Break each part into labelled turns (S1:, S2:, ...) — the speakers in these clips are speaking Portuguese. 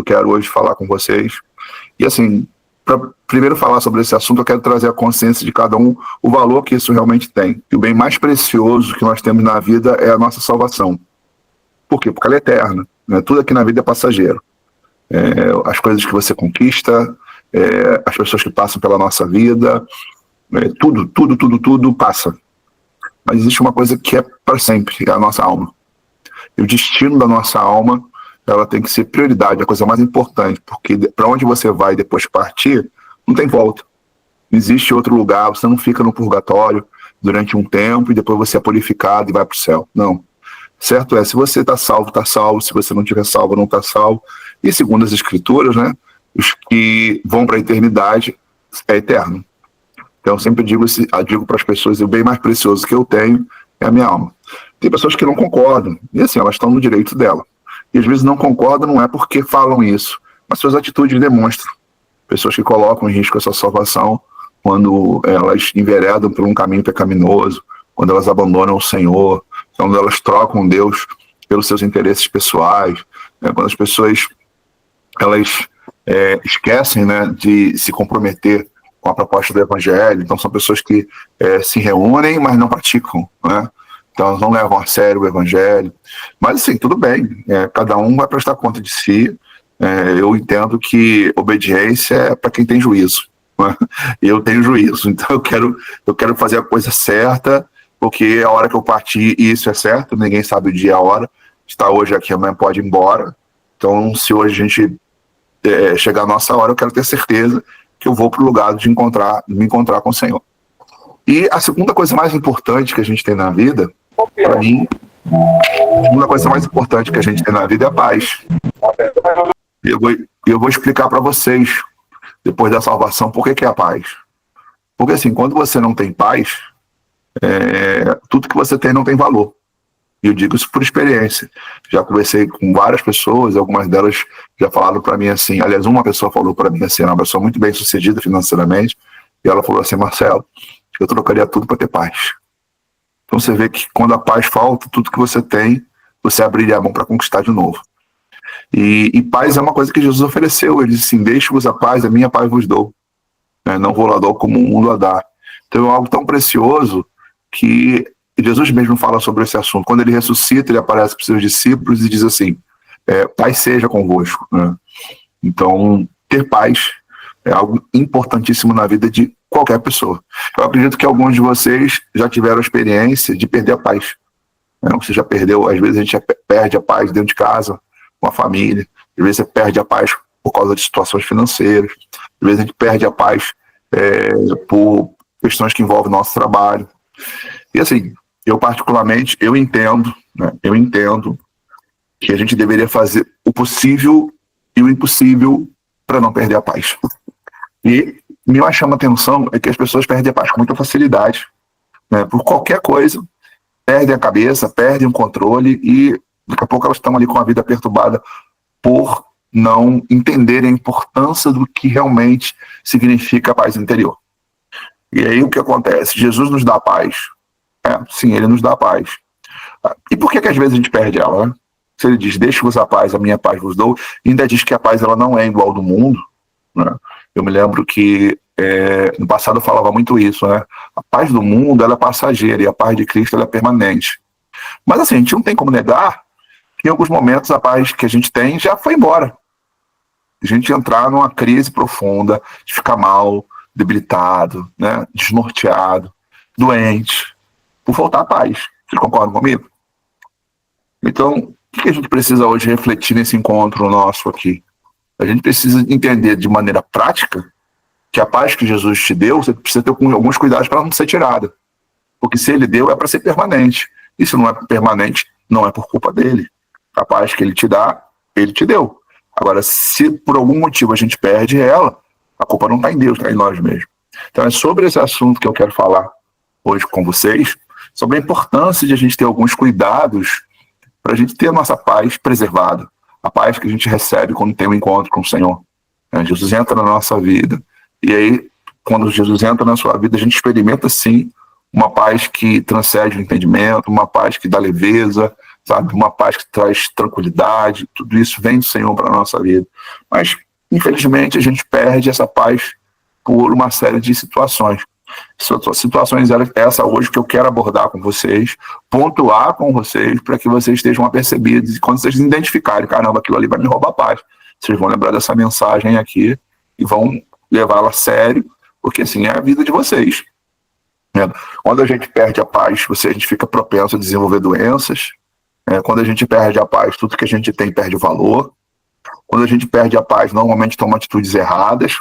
S1: eu quero hoje falar com vocês. E assim, para primeiro falar sobre esse assunto, eu quero trazer a consciência de cada um, o valor que isso realmente tem. E o bem mais precioso que nós temos na vida é a nossa salvação. Por quê? Porque ela é eterna, né? Tudo aqui na vida é passageiro. As coisas que você conquista, as pessoas que passam pela nossa vida, tudo passa. Mas existe uma coisa que é para sempre, é a nossa alma. E o destino da nossa alma, ela tem que ser prioridade, a coisa mais importante, porque para onde você vai depois de partir, não tem volta. Não existe outro lugar, você não fica no purgatório durante um tempo e depois você é purificado e vai para o céu. Não. Certo é, se você está salvo, se você não estiver salvo, não está salvo. E segundo as escrituras, né, os que vão para a eternidade é eterno. Então eu sempre digo para as pessoas, o bem mais precioso que eu tenho é a minha alma. Tem pessoas que não concordam, e assim, elas estão no direito dela. E às vezes não concordam, não é porque falam isso, mas suas atitudes demonstram. Pessoas que colocam em risco a sua salvação quando elas enveredam por um caminho pecaminoso, quando elas abandonam o Senhor, quando elas trocam Deus pelos seus interesses pessoais, né? Quando as pessoas elas esquecem, né, de se comprometer com a proposta do Evangelho. Então são pessoas que se reúnem, mas não praticam, né? Então elas não levam a sério o Evangelho. Mas assim, tudo bem, cada um vai prestar conta de si. Eu entendo que obediência é para quem tem juízo, né? Eu tenho juízo, então eu quero fazer a coisa certa, porque a hora que eu partir, isso é certo, ninguém sabe o dia e a hora. Está hoje aqui, amanhã pode ir embora. Então, se hoje a gente chegar a nossa hora, eu quero ter certeza que eu vou para o lugar de me encontrar com o Senhor. E a segunda coisa mais importante que a gente tem na vida, para mim, a segunda coisa mais importante que a gente tem na vida é a paz. E eu vou explicar para vocês, depois da salvação, por que é a paz. Porque assim, quando você não tem paz, tudo que você tem não tem valor. E eu digo isso por experiência. Já conversei com várias pessoas, algumas delas já falaram para mim assim, aliás, uma pessoa falou para mim assim, uma pessoa muito bem sucedida financeiramente, e ela falou assim, Marcelo, eu trocaria tudo para ter paz. Então você vê que quando a paz falta, tudo que você tem, você abriria a mão para conquistar de novo. E paz é uma coisa que Jesus ofereceu. Ele disse assim, deixe-vos a paz, a minha paz vos dou. Não vou lá dar como o mundo a dá. Então é algo tão precioso que Jesus mesmo fala sobre esse assunto. Quando ele ressuscita, ele aparece para os seus discípulos e diz assim, paz seja convosco, né? Então, ter paz é algo importantíssimo na vida de qualquer pessoa. Eu acredito que alguns de vocês já tiveram a experiência de perder a paz. Você já perdeu, às vezes a gente perde a paz dentro de casa, com a família, às vezes você perde a paz por causa de situações financeiras, às vezes a gente perde a paz por questões que envolvem nosso trabalho. E assim, eu particularmente, eu entendo que a gente deveria fazer o possível e o impossível para não perder a paz. E me chama a atenção é que as pessoas perdem a paz com muita facilidade, né? Por qualquer coisa, perdem a cabeça, perdem o controle e daqui a pouco elas estão ali com a vida perturbada por não entenderem a importância do que realmente significa a paz interior. E aí o que acontece? Jesus nos dá a paz. Sim, ele nos dá a paz. E por que às vezes a gente perde ela, né? Se ele diz, deixe-vos a paz, a minha paz vos dou, e ainda diz que a paz ela não é igual do mundo, né? Eu me lembro que no passado eu falava muito isso, né? A paz do mundo ela é passageira e a paz de Cristo ela é permanente. Mas assim, a gente não tem como negar que em alguns momentos a paz que a gente tem já foi embora. A gente entrar numa crise profunda, de ficar mal, debilitado, né? Desnorteado, doente, por faltar a paz. Vocês concordam comigo? Então, o que a gente precisa hoje refletir nesse encontro nosso aqui? A gente precisa entender de maneira prática que a paz que Jesus te deu, você precisa ter alguns cuidados para não ser tirada. Porque se ele deu, é para ser permanente. E se não é permanente, não é por culpa dele. A paz que ele te dá, ele te deu. Agora, se por algum motivo a gente perde ela, a culpa não está em Deus, está em nós mesmos. Então é sobre esse assunto que eu quero falar hoje com vocês, sobre a importância de a gente ter alguns cuidados para a gente ter a nossa paz preservada, a paz que a gente recebe quando tem um encontro com o Senhor. Jesus entra na nossa vida, e aí, quando Jesus entra na sua vida, a gente experimenta, sim, uma paz que transcende o entendimento, uma paz que dá leveza, sabe? Uma paz que traz tranquilidade, tudo isso vem do Senhor para a nossa vida. Mas, infelizmente, a gente perde essa paz por uma série de situações. Situações essa hoje que eu quero abordar com vocês, pontuar com vocês, para que vocês estejam apercebidos, e quando vocês identificarem, caramba, aquilo ali vai me roubar a paz, vocês vão lembrar dessa mensagem aqui e vão levá-la a sério, porque assim é a vida de vocês. Quando a gente perde a paz, a gente fica propenso a desenvolver doenças. Quando a gente perde a paz, tudo que a gente tem perde valor. Quando a gente perde a paz, normalmente toma atitudes erradas.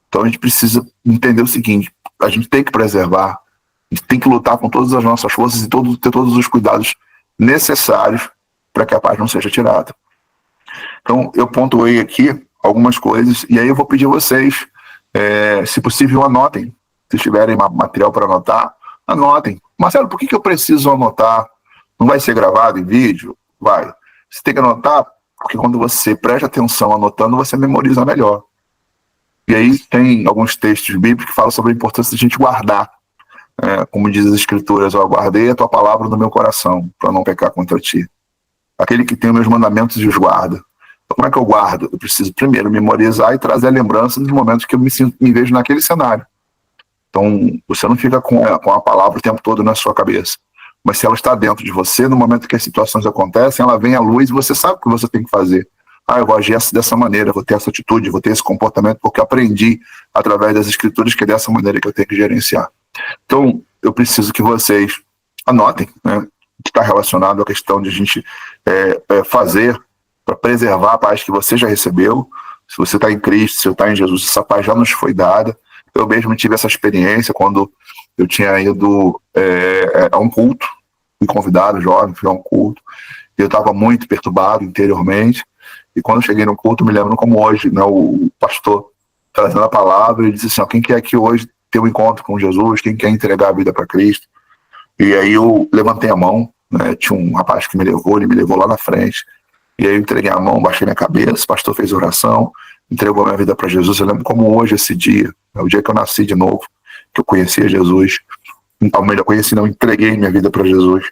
S1: Então a gente precisa entender o seguinte: a gente tem que preservar, a gente tem que lutar com todas as nossas forças e ter todos os cuidados necessários para que a paz não seja tirada. Então eu pontuei aqui algumas coisas, e aí eu vou pedir a vocês, se possível, anotem. Se tiverem material para anotar, anotem. Marcelo, por que eu preciso anotar? Não vai ser gravado em vídeo? Vai. Você tem que anotar, porque quando você presta atenção anotando, você memoriza melhor. E aí tem alguns textos bíblicos que falam sobre a importância de a gente guardar. Como diz as Escrituras, eu guardei a tua palavra no meu coração, para não pecar contra ti. Aquele que tem os meus mandamentos e os guarda. Então, como é que eu guardo? Eu preciso primeiro memorizar e trazer a lembrança dos momentos que eu me vejo naquele cenário. Então, você não fica com a palavra o tempo todo na sua cabeça. Mas se ela está dentro de você, no momento que as situações acontecem, ela vem à luz e você sabe o que você tem que fazer. Eu vou agir dessa maneira, vou ter essa atitude, vou ter esse comportamento, porque eu aprendi através das Escrituras que é dessa maneira que eu tenho que gerenciar. Então, eu preciso que vocês anotem, que está relacionado à questão de a gente fazer para preservar a paz que você já recebeu. Se você está em Cristo, se você está em Jesus, essa paz já nos foi dada. Eu mesmo tive essa experiência quando eu tinha ido a um culto, fui convidado, jovem, fui a um culto, e eu estava muito perturbado interiormente, e quando eu cheguei no culto, me lembro como hoje, o pastor trazendo a palavra, ele disse assim: quem quer aqui hoje ter um encontro com Jesus, quem quer entregar a vida para Cristo? E aí eu levantei a mão, tinha um rapaz que ele me levou lá na frente, e aí eu entreguei a mão, baixei minha cabeça, o pastor fez oração, entregou minha vida para Jesus. Eu lembro como hoje esse dia, o dia que eu nasci de novo, que eu conhecia Jesus, ou melhor, entreguei minha vida para Jesus.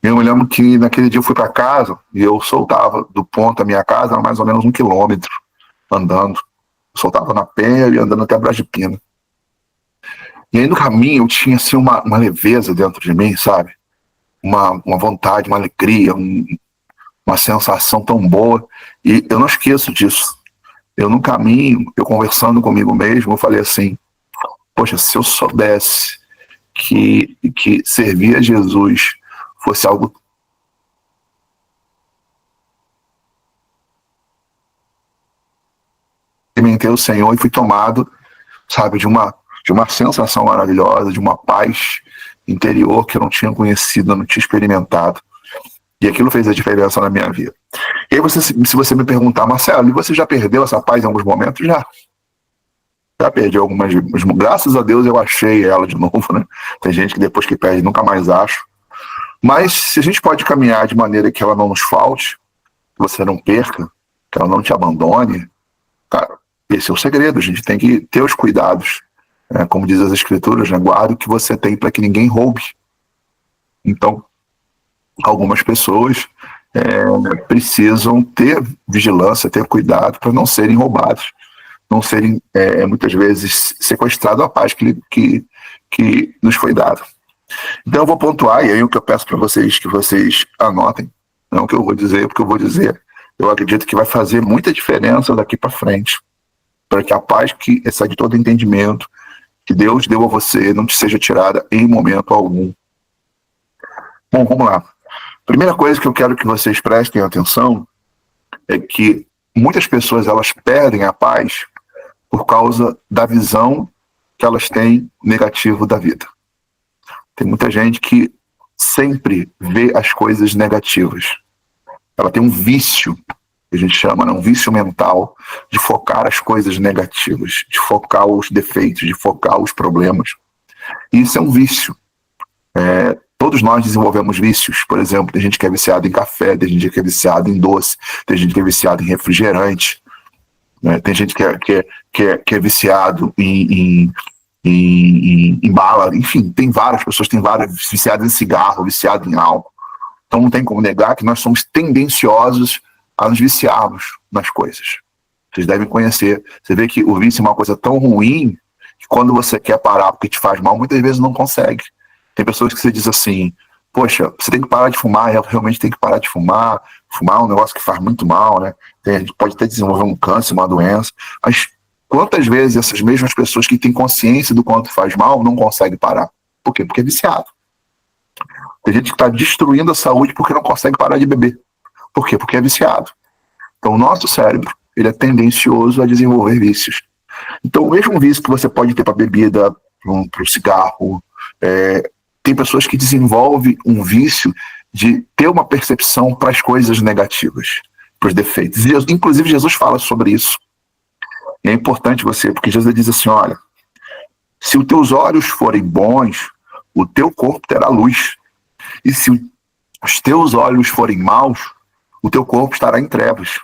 S1: E eu me lembro que naquele dia eu fui para casa e eu soltava do ponto à minha casa, era mais ou menos 1 quilômetro andando. Eu soltava na Penha e andando até a Brás de Pina. E aí no caminho eu tinha assim uma leveza dentro de mim, sabe? Uma vontade, uma alegria, uma sensação tão boa. E eu não esqueço disso. Eu no caminho, eu conversando comigo mesmo, eu falei assim: poxa, se eu soubesse que servir a Jesus fosse algo experimentei o Senhor e fui tomado, sabe, de uma sensação maravilhosa, de uma paz interior que eu não tinha conhecido, eu não tinha experimentado. E aquilo fez a diferença na minha vida. E aí, se você me perguntar: Marcelo, e você já perdeu essa paz em alguns momentos? Já perdi algumas, graças a Deus eu achei ela de novo, né? Tem gente que depois que perde nunca mais acha. Mas se a gente pode caminhar de maneira que ela não nos falte, que você não perca, que ela não te abandone, cara, esse é o segredo. A gente tem que ter os cuidados. Como diz as Escrituras, guarda o que você tem para que ninguém roube. Então, algumas pessoas precisam ter vigilância, ter cuidado para não serem roubados, não serem muitas vezes sequestrados a paz que nos foi dada. Então eu vou pontuar, e aí o que eu peço para vocês, que vocês anotem, não o que eu vou dizer, porque eu vou dizer, eu acredito que vai fazer muita diferença daqui para frente, para que a paz que excede todo entendimento, que Deus deu a você, não te seja tirada em momento algum. Bom, vamos lá. Primeira coisa que eu quero que vocês prestem atenção é que muitas pessoas elas perdem a paz por causa da visão que elas têm negativo da vida. Tem muita gente que sempre vê as coisas negativas. Ela tem um vício, que a gente chama, um vício mental, de focar as coisas negativas, de focar os defeitos, de focar os problemas. E isso é um vício. Todos nós desenvolvemos vícios. Por exemplo, tem gente que é viciada em café, tem gente que é viciada em doce, tem gente que é viciada em refrigerante, tem gente que é viciado em bala, enfim, tem várias pessoas, viciadas em cigarro, viciadas em álcool. Então não tem como negar que nós somos tendenciosos a nos viciarmos nas coisas. Vocês devem conhecer. Você vê que o vício é uma coisa tão ruim que quando você quer parar porque te faz mal, muitas vezes não consegue. Tem pessoas que você diz assim, poxa, você tem que parar de fumar, realmente tem que parar de fumar. Fumar é um negócio que faz muito mal, né? A gente pode até desenvolver um câncer, uma doença. Mas quantas vezes essas mesmas pessoas que têm consciência do quanto faz mal não conseguem parar? Por quê? Porque é viciado. Tem gente que está destruindo a saúde porque não consegue parar de beber. Por quê? Porque é viciado. Então o nosso cérebro, ele é tendencioso a desenvolver vícios. Então o mesmo vício que você pode ter para bebida, para o cigarro, tem pessoas que desenvolvem um vício de ter uma percepção para as coisas negativas, para os defeitos. Inclusive Jesus fala sobre isso. E é importante porque Jesus diz assim, olha, se os teus olhos forem bons, o teu corpo terá luz. E se os teus olhos forem maus, o teu corpo estará em trevas.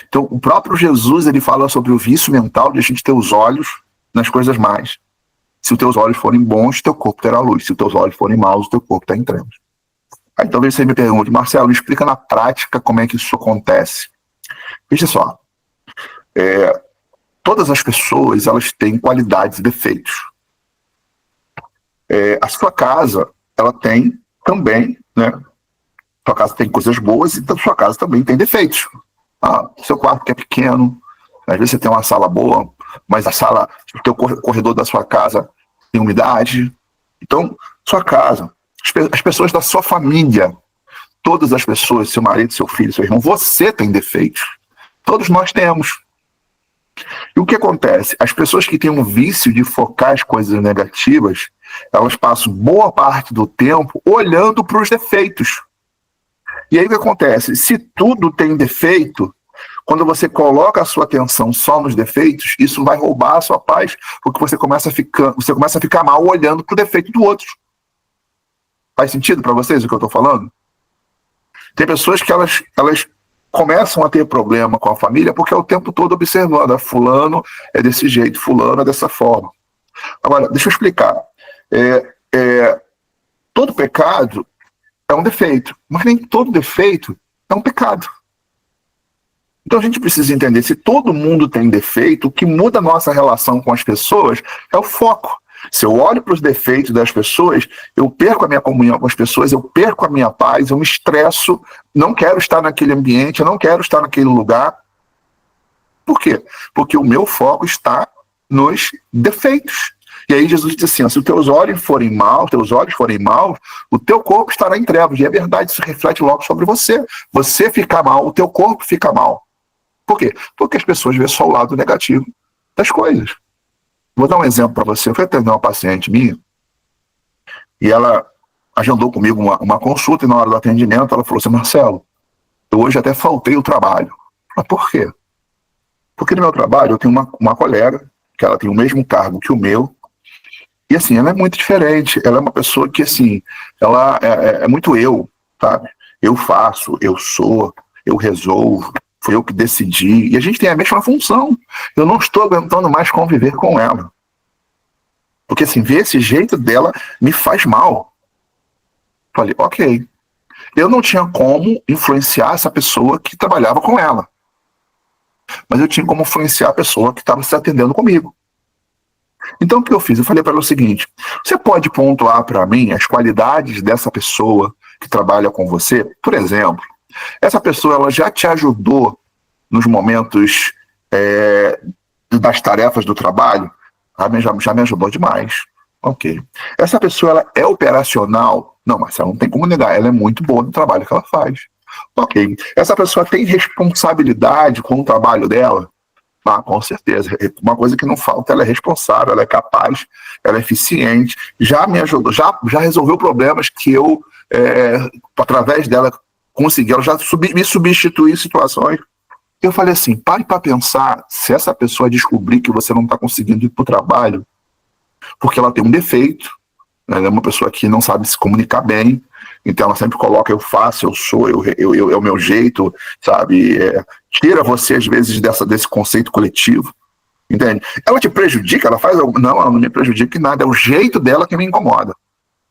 S1: Então, o próprio Jesus, ele fala sobre o vício mental de a gente ter os olhos nas coisas más. Se os teus olhos forem bons, teu corpo terá luz. Se os teus olhos forem maus, o teu corpo está em trevas. Aí talvez você me pergunte, Marcelo, explica na prática como é que isso acontece. Veja só, todas as pessoas, elas têm qualidades e defeitos. A sua casa, ela tem também, né? Sua casa tem coisas boas e a sua casa também tem defeitos. Seu quarto que é pequeno, às vezes você tem uma sala boa, mas o teu corredor da sua casa tem umidade. Então, sua casa, as pessoas da sua família, todas as pessoas, seu marido, seu filho, seu irmão, você tem defeitos. Todos nós temos. E o que acontece? As pessoas que têm um vício de focar as coisas negativas, elas passam boa parte do tempo olhando para os defeitos. E aí o que acontece? Se tudo tem defeito, quando você coloca a sua atenção só nos defeitos, isso vai roubar a sua paz, porque você começa a ficar mal olhando para o defeito do outro. Faz sentido para vocês o que eu estou falando? Tem pessoas que elas começam a ter problema com a família porque é o tempo todo observando, fulano é desse jeito, fulano é dessa forma. Agora, deixa eu explicar. Todo pecado é um defeito, mas nem todo defeito é um pecado. Então a gente precisa entender, se todo mundo tem defeito, o que muda a nossa relação com as pessoas é o foco. Se eu olho para os defeitos das pessoas, eu perco a minha comunhão com as pessoas, eu perco a minha paz, eu me estresso, não quero estar naquele ambiente, eu não quero estar naquele lugar. Por quê? Porque o meu foco está nos defeitos. E aí Jesus diz assim, se os teus olhos forem maus, o teu corpo estará em trevas. E é verdade, isso reflete logo sobre você. Você fica mal, o teu corpo fica mal. Por quê? Porque as pessoas veem só o lado negativo das coisas. Vou dar um exemplo para você. Eu fui atender uma paciente minha e ela agendou comigo uma consulta e na hora do atendimento ela falou assim, Marcelo, eu hoje até faltei o trabalho. Mas por quê? Porque no meu trabalho eu tenho uma colega que ela tem o mesmo cargo que o meu e assim, ela é muito diferente. Ela é uma pessoa que assim, ela é muito eu, sabe? Eu faço, eu sou, eu resolvo. Fui eu que decidi. E a gente tem a mesma função. Eu não estou aguentando mais conviver com ela. Porque, assim, ver esse jeito dela me faz mal. Falei, ok. Eu não tinha como influenciar essa pessoa que trabalhava com ela. Mas eu tinha como influenciar a pessoa que estava se atendendo comigo. Então, o que eu fiz? Eu falei para ela o seguinte, você pode pontuar para mim as qualidades dessa pessoa que trabalha com você? Por exemplo, essa pessoa ela já te ajudou nos momentos das tarefas do trabalho? Já me ajudou demais. Ok. Essa pessoa ela é operacional? Não, mas ela não tem como negar. Ela é muito boa no trabalho que ela faz. Ok. Essa pessoa tem responsabilidade com o trabalho dela? Com certeza. Uma coisa que não falta, ela é responsável, ela é capaz, ela é eficiente. Já me ajudou, já resolveu problemas que eu, através dela, consegui, ela já me substituiu em situações. Eu falei assim, pare para pensar, se essa pessoa descobrir que você não está conseguindo ir para o trabalho, porque ela tem um defeito, né? Ela é uma pessoa que não sabe se comunicar bem, então ela sempre coloca eu faço, eu sou, é o meu jeito, sabe? Tira você, às vezes, desse conceito coletivo, entende? Ela te prejudica, ela faz algo? Não, ela não me prejudica em nada, é o jeito dela que me incomoda.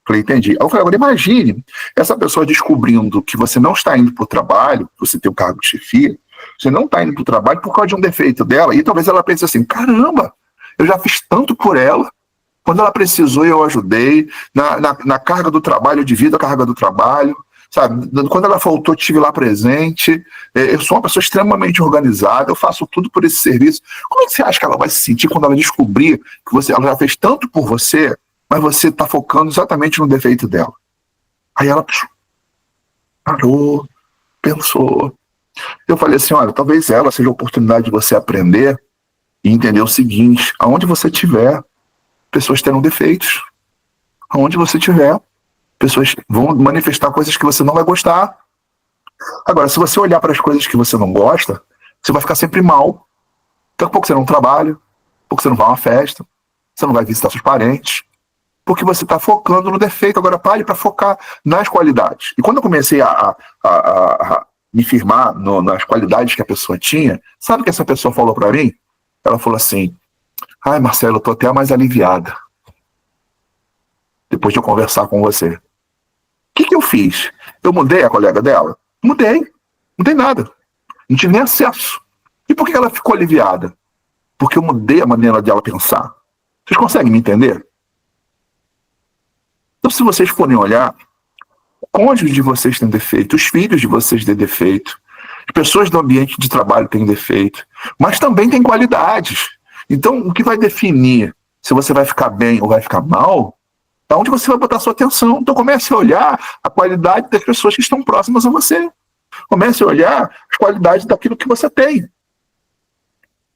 S1: Falei, entendi. Aí eu falei, agora imagine essa pessoa descobrindo que você não está indo para o trabalho, você tem o cargo de chefia, você não está indo para o trabalho por causa de um defeito dela, e talvez ela pense assim, caramba, eu já fiz tanto por ela, quando ela precisou eu ajudei, na carga do trabalho, eu divido a carga do trabalho, sabe? Quando ela faltou, eu estive lá presente, eu sou uma pessoa extremamente organizada, eu faço tudo por esse serviço. Como é que você acha que ela vai se sentir quando ela descobrir que ela já fez tanto por você, mas você está focando exatamente no defeito dela? Aí ela parou, pensou. Eu falei assim, olha, talvez ela seja a oportunidade de você aprender e entender o seguinte, aonde você estiver, pessoas terão defeitos. Aonde você estiver, pessoas vão manifestar coisas que você não vai gostar. Agora, se você olhar para as coisas que você não gosta, você vai ficar sempre mal. Daqui a pouco você não trabalha, daqui a pouco você não vai a uma festa, você não vai visitar seus parentes, porque você está focando no defeito. Agora pare para focar nas qualidades. E quando eu comecei a me firmar nas qualidades que a pessoa tinha, sabe o que essa pessoa falou para mim? Ela falou assim, ai Marcelo, eu tô até mais aliviada depois de eu conversar com você. O que eu fiz? Eu mudei a colega dela? Mudei nada. Não tive nem acesso. E por que ela ficou aliviada? Porque eu mudei a maneira dela pensar. Vocês conseguem me entender? Então, se vocês forem olhar, o cônjuge de vocês tem defeito, os filhos de vocês têm defeito, as pessoas do ambiente de trabalho têm defeito, mas também tem qualidades. Então, o que vai definir se você vai ficar bem ou vai ficar mal, é onde você vai botar sua atenção. Então, comece a olhar a qualidade das pessoas que estão próximas a você. Comece a olhar as qualidades daquilo que você tem.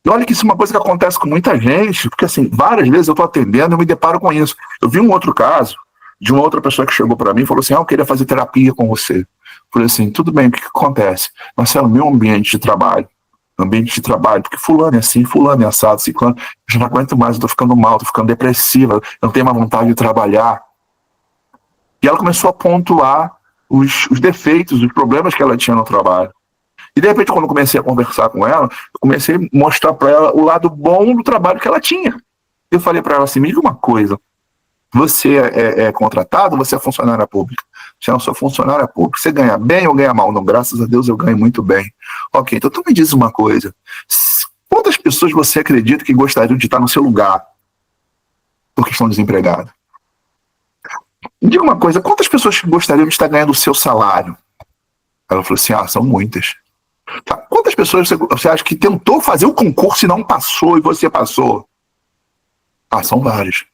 S1: E olha que isso é uma coisa que acontece com muita gente, porque assim, várias vezes eu estou atendendo e eu me deparo com isso. Eu vi um outro caso de uma outra pessoa que chegou para mim e falou assim, eu queria fazer terapia com você. Eu falei assim, tudo bem, o que acontece? Marcelo, meu ambiente de trabalho, porque fulano é assim, fulano é assado, ciclano, eu já não aguento mais, eu tô ficando mal, tô ficando depressiva, eu não tenho mais vontade de trabalhar. E ela começou a pontuar os defeitos, os problemas que ela tinha no trabalho. E de repente, quando eu comecei a conversar com ela, eu comecei a mostrar para ela o lado bom do trabalho que ela tinha. Eu falei para ela assim, me diga uma coisa, você é contratado, você é funcionária pública? Se eu não sou funcionária pública, você ganha bem ou ganha mal? Não, graças a Deus eu ganho muito bem. Ok, então tu me diz uma coisa, quantas pessoas você acredita que gostariam de estar no seu lugar porque estão desempregadas? Me diga uma coisa, quantas pessoas gostariam de estar ganhando o seu salário? Ela falou assim, são muitas. Tá. Quantas pessoas você acha que tentou fazer o concurso e não passou e você passou? São várias.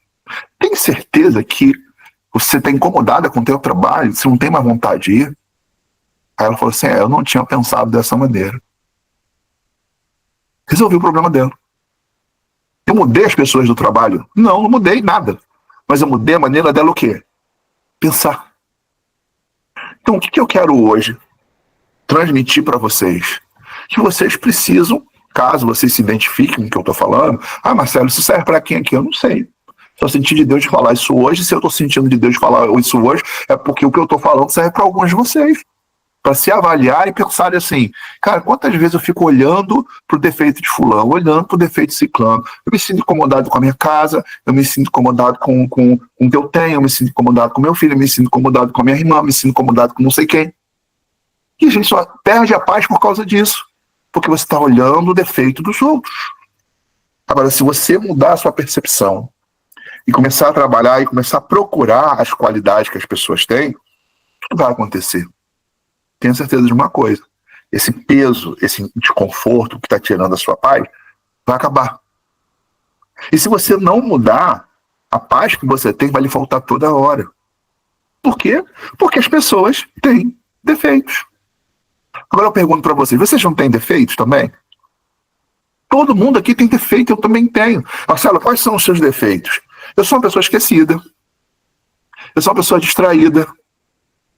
S1: Tem certeza que você está incomodada com o teu trabalho, você não tem mais vontade de ir? Aí ela falou assim, eu não tinha pensado dessa maneira. Resolvi o problema dela. Eu mudei as pessoas do trabalho? Não mudei nada. Mas eu mudei a maneira dela o quê? Pensar. Então, o que eu quero hoje transmitir para vocês? Que vocês precisam, caso vocês se identifiquem com o que eu estou falando, Marcelo, isso serve para quem aqui? Eu não sei. Se eu senti de Deus de falar isso hoje, se eu estou sentindo de Deus de falar isso hoje, é porque o que eu estou falando serve para alguns de vocês. Para se avaliar e pensar assim, cara, quantas vezes eu fico olhando para o defeito de fulano, olhando para o defeito de ciclano, eu me sinto incomodado com a minha casa, eu me sinto incomodado com o que eu tenho, eu me sinto incomodado com meu filho, eu me sinto incomodado com a minha irmã, eu me sinto incomodado com não sei quem. E a gente só perde a paz por causa disso, porque você está olhando o defeito dos outros. Agora, se você mudar a sua percepção e começar a trabalhar e começar a procurar as qualidades que as pessoas têm, o que vai acontecer? Tenho certeza de uma coisa, esse peso, esse desconforto que está tirando a sua paz, vai acabar. E se você não mudar, a paz que você tem vai lhe faltar toda hora. Por quê? Porque as pessoas têm defeitos. Agora eu pergunto para vocês não têm defeitos também? Todo mundo aqui tem defeito, eu também tenho. Marcelo, quais são os seus defeitos? Eu sou uma pessoa esquecida. Eu sou uma pessoa distraída.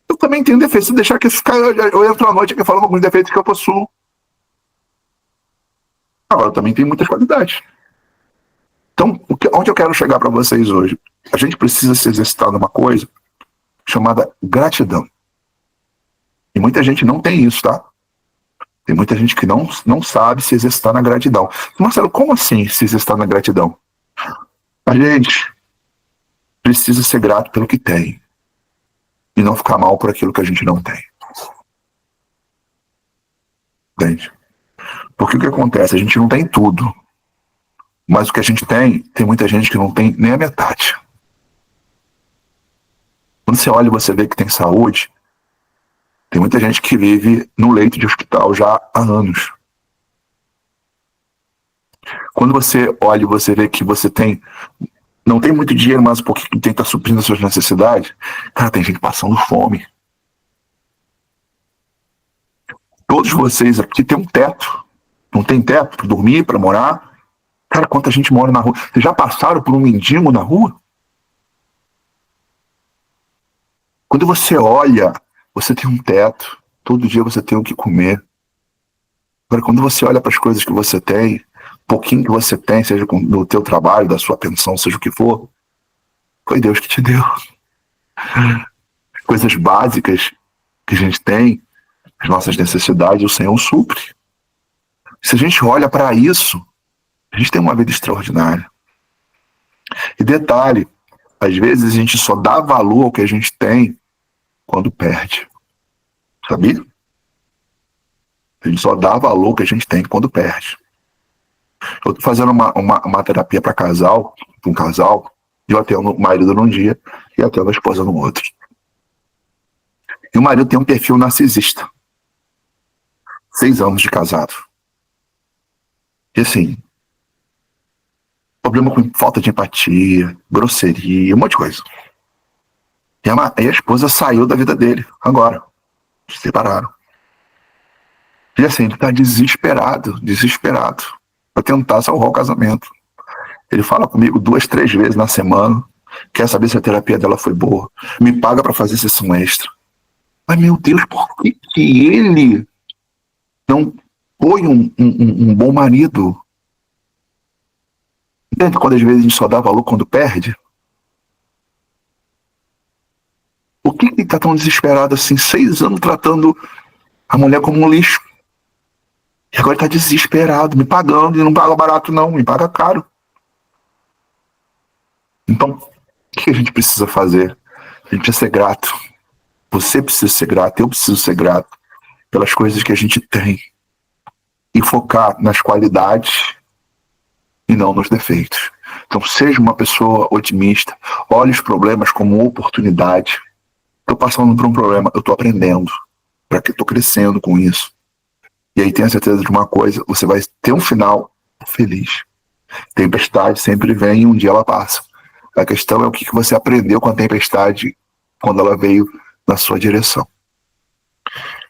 S1: Eu também tenho defeitos. Se deixar que eu entro à noite aqui falando alguns defeitos que eu possuo. Agora, eu também tenho muitas qualidades. Então, onde eu quero chegar para vocês hoje? A gente precisa se exercitar numa coisa chamada gratidão. E muita gente não tem isso, tá? Tem muita gente que não sabe se exercitar na gratidão. Marcelo, como assim se exercitar na gratidão? A gente precisa ser grato pelo que tem. e não ficar mal por aquilo que a gente não tem. Entende? Porque o que acontece? A gente não tem tudo. Mas o que a gente tem muita gente que não tem nem a metade. Quando você olha e você vê que tem saúde, tem muita gente que vive no leito de hospital já há anos. Quando você olha e você vê que você não tem muito dinheiro, mas um pouquinho que tem que estar suprindo as suas necessidades, cara, tem gente passando fome. Todos vocês aqui têm um teto. Não tem teto para dormir, para morar? Cara, quanta gente mora na rua. Vocês já passaram por um mendigo na rua? Quando você olha, você tem um teto. Todo dia você tem o que comer. Agora, quando você olha para as coisas que você tem, pouquinho que você tem, seja no teu trabalho, da sua pensão, seja o que for, foi Deus que te deu. Coisas básicas que a gente tem, as nossas necessidades, o Senhor supre. Se a gente olha para isso, a gente tem uma vida extraordinária. E detalhe, às vezes a gente só dá valor ao que a gente tem quando perde. Sabia? A gente só dá valor ao que a gente tem quando perde. Eu estou fazendo uma terapia para um casal, e eu atendo o marido num dia e atendo a esposa no outro. E o marido tem um perfil narcisista. 6 anos de casado. E assim, problema com falta de empatia, grosseria, um monte de coisa. E a esposa saiu da vida dele, agora. Se separaram. E assim, ele tá desesperado, pra tentar salvar o casamento. Ele fala comigo 2, 3 vezes na semana, quer saber se a terapia dela foi boa, me paga pra fazer sessão extra. Mas, meu Deus, por que ele não foi um bom marido? Entende quando às vezes a gente só dá valor quando perde? Por que ele tá tão desesperado assim, 6 anos tratando a mulher como um lixo? E agora ele tá desesperado, me pagando, e não paga barato não, me paga caro. Então, o que a gente precisa fazer? A gente precisa ser grato. Você precisa ser grato, eu preciso ser grato pelas coisas que a gente tem. E focar nas qualidades e não nos defeitos. Então, seja uma pessoa otimista, olhe os problemas como oportunidade. Estou passando por um problema, eu estou aprendendo, para que estou crescendo com isso. E aí tenha certeza de uma coisa, você vai ter um final feliz. Tempestade sempre vem e um dia ela passa. A questão é o que você aprendeu com a tempestade quando ela veio na sua direção.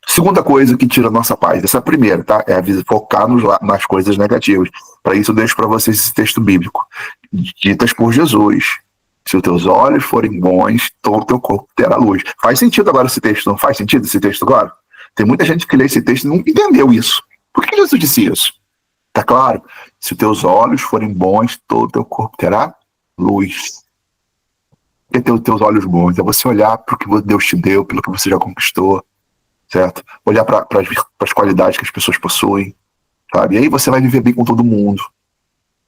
S1: Segunda coisa que tira a nossa paz, essa é a primeira, tá? É focar nas coisas negativas. Para isso eu deixo para vocês esse texto bíblico. Ditas por Jesus. Se os teus olhos forem bons, todo o teu corpo terá luz. Faz sentido agora esse texto, não faz sentido esse texto agora? Tem muita gente que lê esse texto e não entendeu isso. Por que Jesus disse isso? Tá claro? Se os teus olhos forem bons, todo o teu corpo terá luz. O que é ter os teus olhos bons? É você olhar para o que Deus te deu, pelo que você já conquistou, certo? Olhar para as qualidades que as pessoas possuem, sabe? E aí você vai viver bem com todo mundo.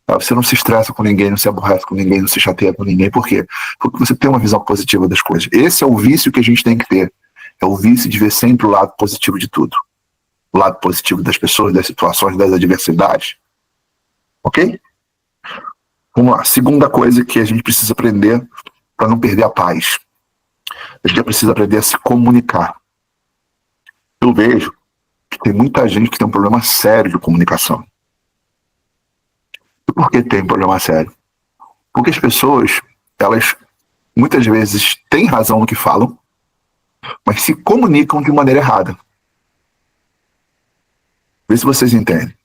S1: Sabe? Você não se estressa com ninguém, não se aborrece com ninguém, não se chateia com ninguém. Por quê? Porque você tem uma visão positiva das coisas. Esse é o vício que a gente tem que ter. É o vício de ver sempre o lado positivo de tudo. O lado positivo das pessoas, das situações, das adversidades. Ok? Vamos lá. Segunda coisa que a gente precisa aprender para não perder a paz. A gente precisa aprender a se comunicar. Eu vejo que tem muita gente que tem um problema sério de comunicação. E por que tem um problema sério? Porque as pessoas, elas muitas vezes têm razão no que falam, mas se comunicam de maneira errada. Vê se vocês entendem.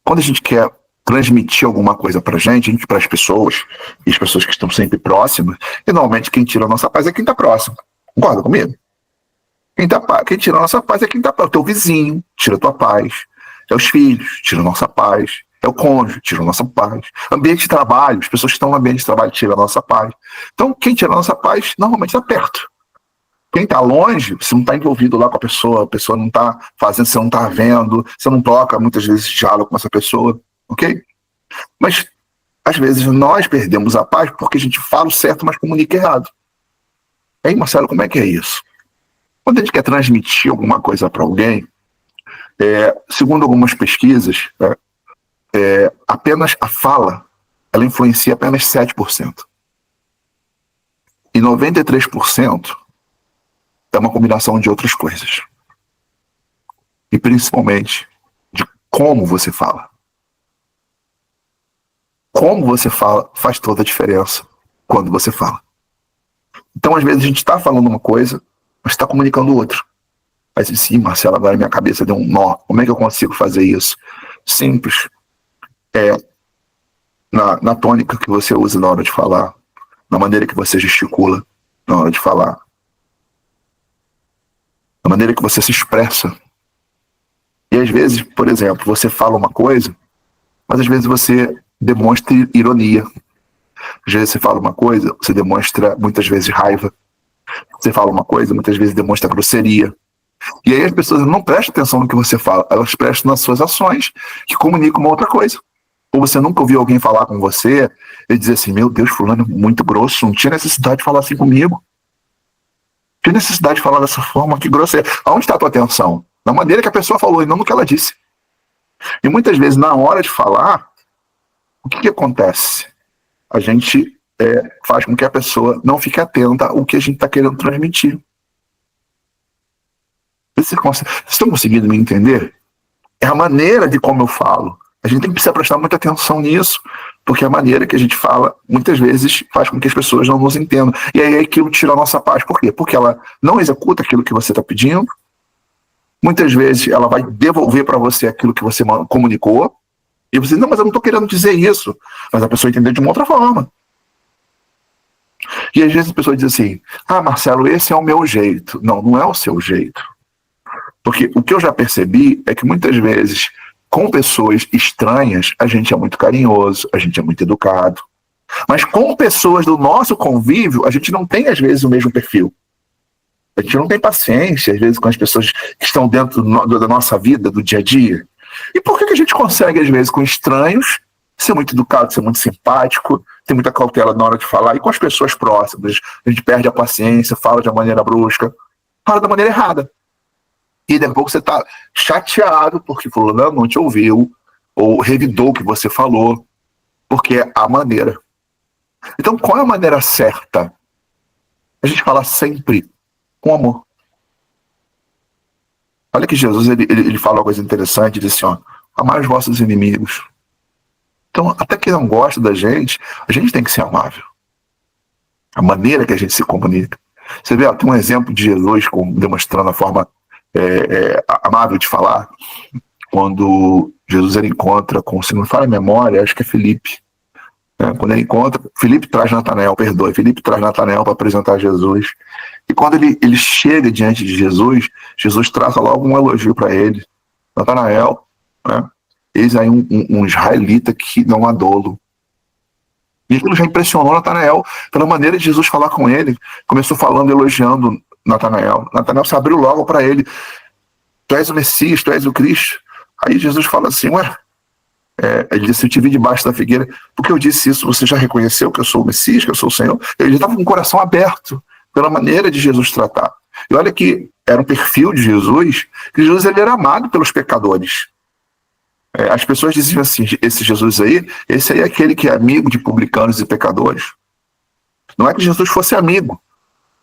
S1: Quando a gente quer transmitir alguma coisa pra gente para as pessoas, e as pessoas que estão sempre próximas, e normalmente quem tira a nossa paz é quem está próximo. Concorda comigo? Quem tira a nossa paz é quem está próximo. É o teu vizinho, tira a tua paz. É os filhos, tira a nossa paz. É o cônjuge, tira a nossa paz. Ambiente de trabalho, as pessoas que estão no ambiente de trabalho tiram a nossa paz. Então, quem tira a nossa paz, normalmente está perto. Quem está longe, você não está envolvido lá com a pessoa não está fazendo, você não está vendo, você não toca muitas vezes diálogo com essa pessoa, ok? Mas, às vezes, nós perdemos a paz porque a gente fala o certo, mas comunica errado. Aí, Marcelo, como é que é isso? Quando a gente quer transmitir alguma coisa para alguém, segundo algumas pesquisas, né, apenas a fala, ela influencia apenas 7%. E 93% é uma combinação de outras coisas. E principalmente de como você fala. Como você fala faz toda a diferença quando você fala. Então, às vezes, a gente está falando uma coisa, mas está comunicando outra. Mas sim, Marcelo, agora minha cabeça deu um nó. Como é que eu consigo fazer isso? Simples. Na tônica que você usa na hora de falar, na maneira que você gesticula na hora de falar, na maneira que você se expressa. E às vezes, por exemplo, você fala uma coisa, mas às vezes você demonstra ironia. Às vezes você fala uma coisa, você demonstra muitas vezes raiva. Você fala uma coisa, muitas vezes demonstra grosseria. E aí as pessoas não prestam atenção no que você fala, elas prestam nas suas ações, que comunicam uma outra coisa. Ou você nunca ouviu alguém falar com você e dizer assim, meu Deus, fulano é muito grosso, não tinha necessidade de falar assim comigo. Não tinha necessidade de falar dessa forma, que grosseira. Aonde está a tua atenção? Na maneira que a pessoa falou e não no que ela disse. E muitas vezes, na hora de falar, o que acontece? A gente faz com que a pessoa não fique atenta ao que a gente está querendo transmitir. Vocês estão conseguindo me entender? É a maneira de como eu falo. A gente tem que precisar prestar muita atenção nisso, porque a maneira que a gente fala, muitas vezes, faz com que as pessoas não nos entendam. E aí aquilo tira a nossa paz. Por quê? Porque ela não executa aquilo que você está pedindo. Muitas vezes ela vai devolver para você aquilo que você comunicou. E você, não, mas eu não estou querendo dizer isso. Mas a pessoa entendeu de uma outra forma. E às vezes a pessoa diz assim, Marcelo, esse é o meu jeito. Não, não é o seu jeito. Porque o que eu já percebi é que muitas vezes, com pessoas estranhas, a gente é muito carinhoso, a gente é muito educado. Mas com pessoas do nosso convívio, a gente não tem, às vezes, o mesmo perfil. A gente não tem paciência, às vezes, com as pessoas que estão dentro da nossa vida, do dia a dia. E por que a gente consegue, às vezes, com estranhos, ser muito educado, ser muito simpático, ter muita cautela na hora de falar, e com as pessoas próximas, a gente perde a paciência, fala de uma maneira brusca, fala da maneira errada. E daqui a pouco você está chateado porque fulano não te ouviu, ou revidou o que você falou, porque é a maneira. Então, qual é a maneira certa? A gente fala sempre com amor. Olha que Jesus, ele fala uma coisa interessante, ele diz assim, amai os vossos inimigos. Então, até quem não gosta da gente, a gente tem que ser amável. A maneira que a gente se comunica. Você vê, tem um exemplo de Jesus demonstrando a forma amável de falar, quando Jesus ele encontra com, se não me falha a memória, acho que é Filipe. Quando ele encontra, Filipe traz Natanael para apresentar Jesus. E quando ele chega diante de Jesus, Jesus traça logo um elogio para ele. Natanael, né? Eis aí um israelita que não há dolo. E aquilo já impressionou Natanael pela maneira de Jesus falar com ele. Começou falando, elogiando Natanael. Natanael se abriu logo para ele. Tu és o Messias, tu és o Cristo. Aí Jesus fala assim, ele disse, eu te vi debaixo da figueira. Porque eu disse isso, você já reconheceu que eu sou o Messias, que eu sou o Senhor? Ele já estava com o coração aberto pela maneira de Jesus tratar. E olha que era um perfil de Jesus, que Jesus ele era amado pelos pecadores. As pessoas diziam assim, esse Jesus aí, esse aí é aquele que é amigo de publicanos e pecadores. Não é que Jesus fosse amigo,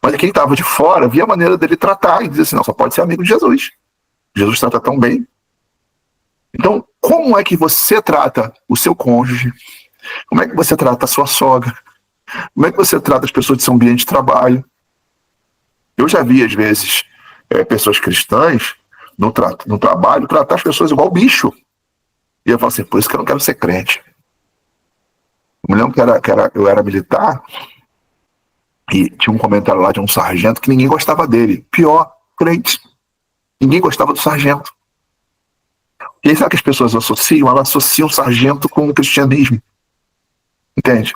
S1: mas quem estava de fora via a maneira dele tratar e dizia assim, não, só pode ser amigo de Jesus. Jesus trata tão bem. Então, como é que você trata o seu cônjuge? Como é que você trata a sua sogra? Como é que você trata as pessoas do seu ambiente de trabalho? Eu já vi, às vezes, pessoas cristãs no trabalho tratar as pessoas igual bicho. E eu falo assim, por isso que eu não quero ser crente. Eu me lembro que eu era militar e tinha um comentário lá de um sargento que ninguém gostava dele. Pior, crente. Ninguém gostava do sargento. E aí sabe o que as pessoas associam? Elas associam o sargento com o cristianismo. Entende?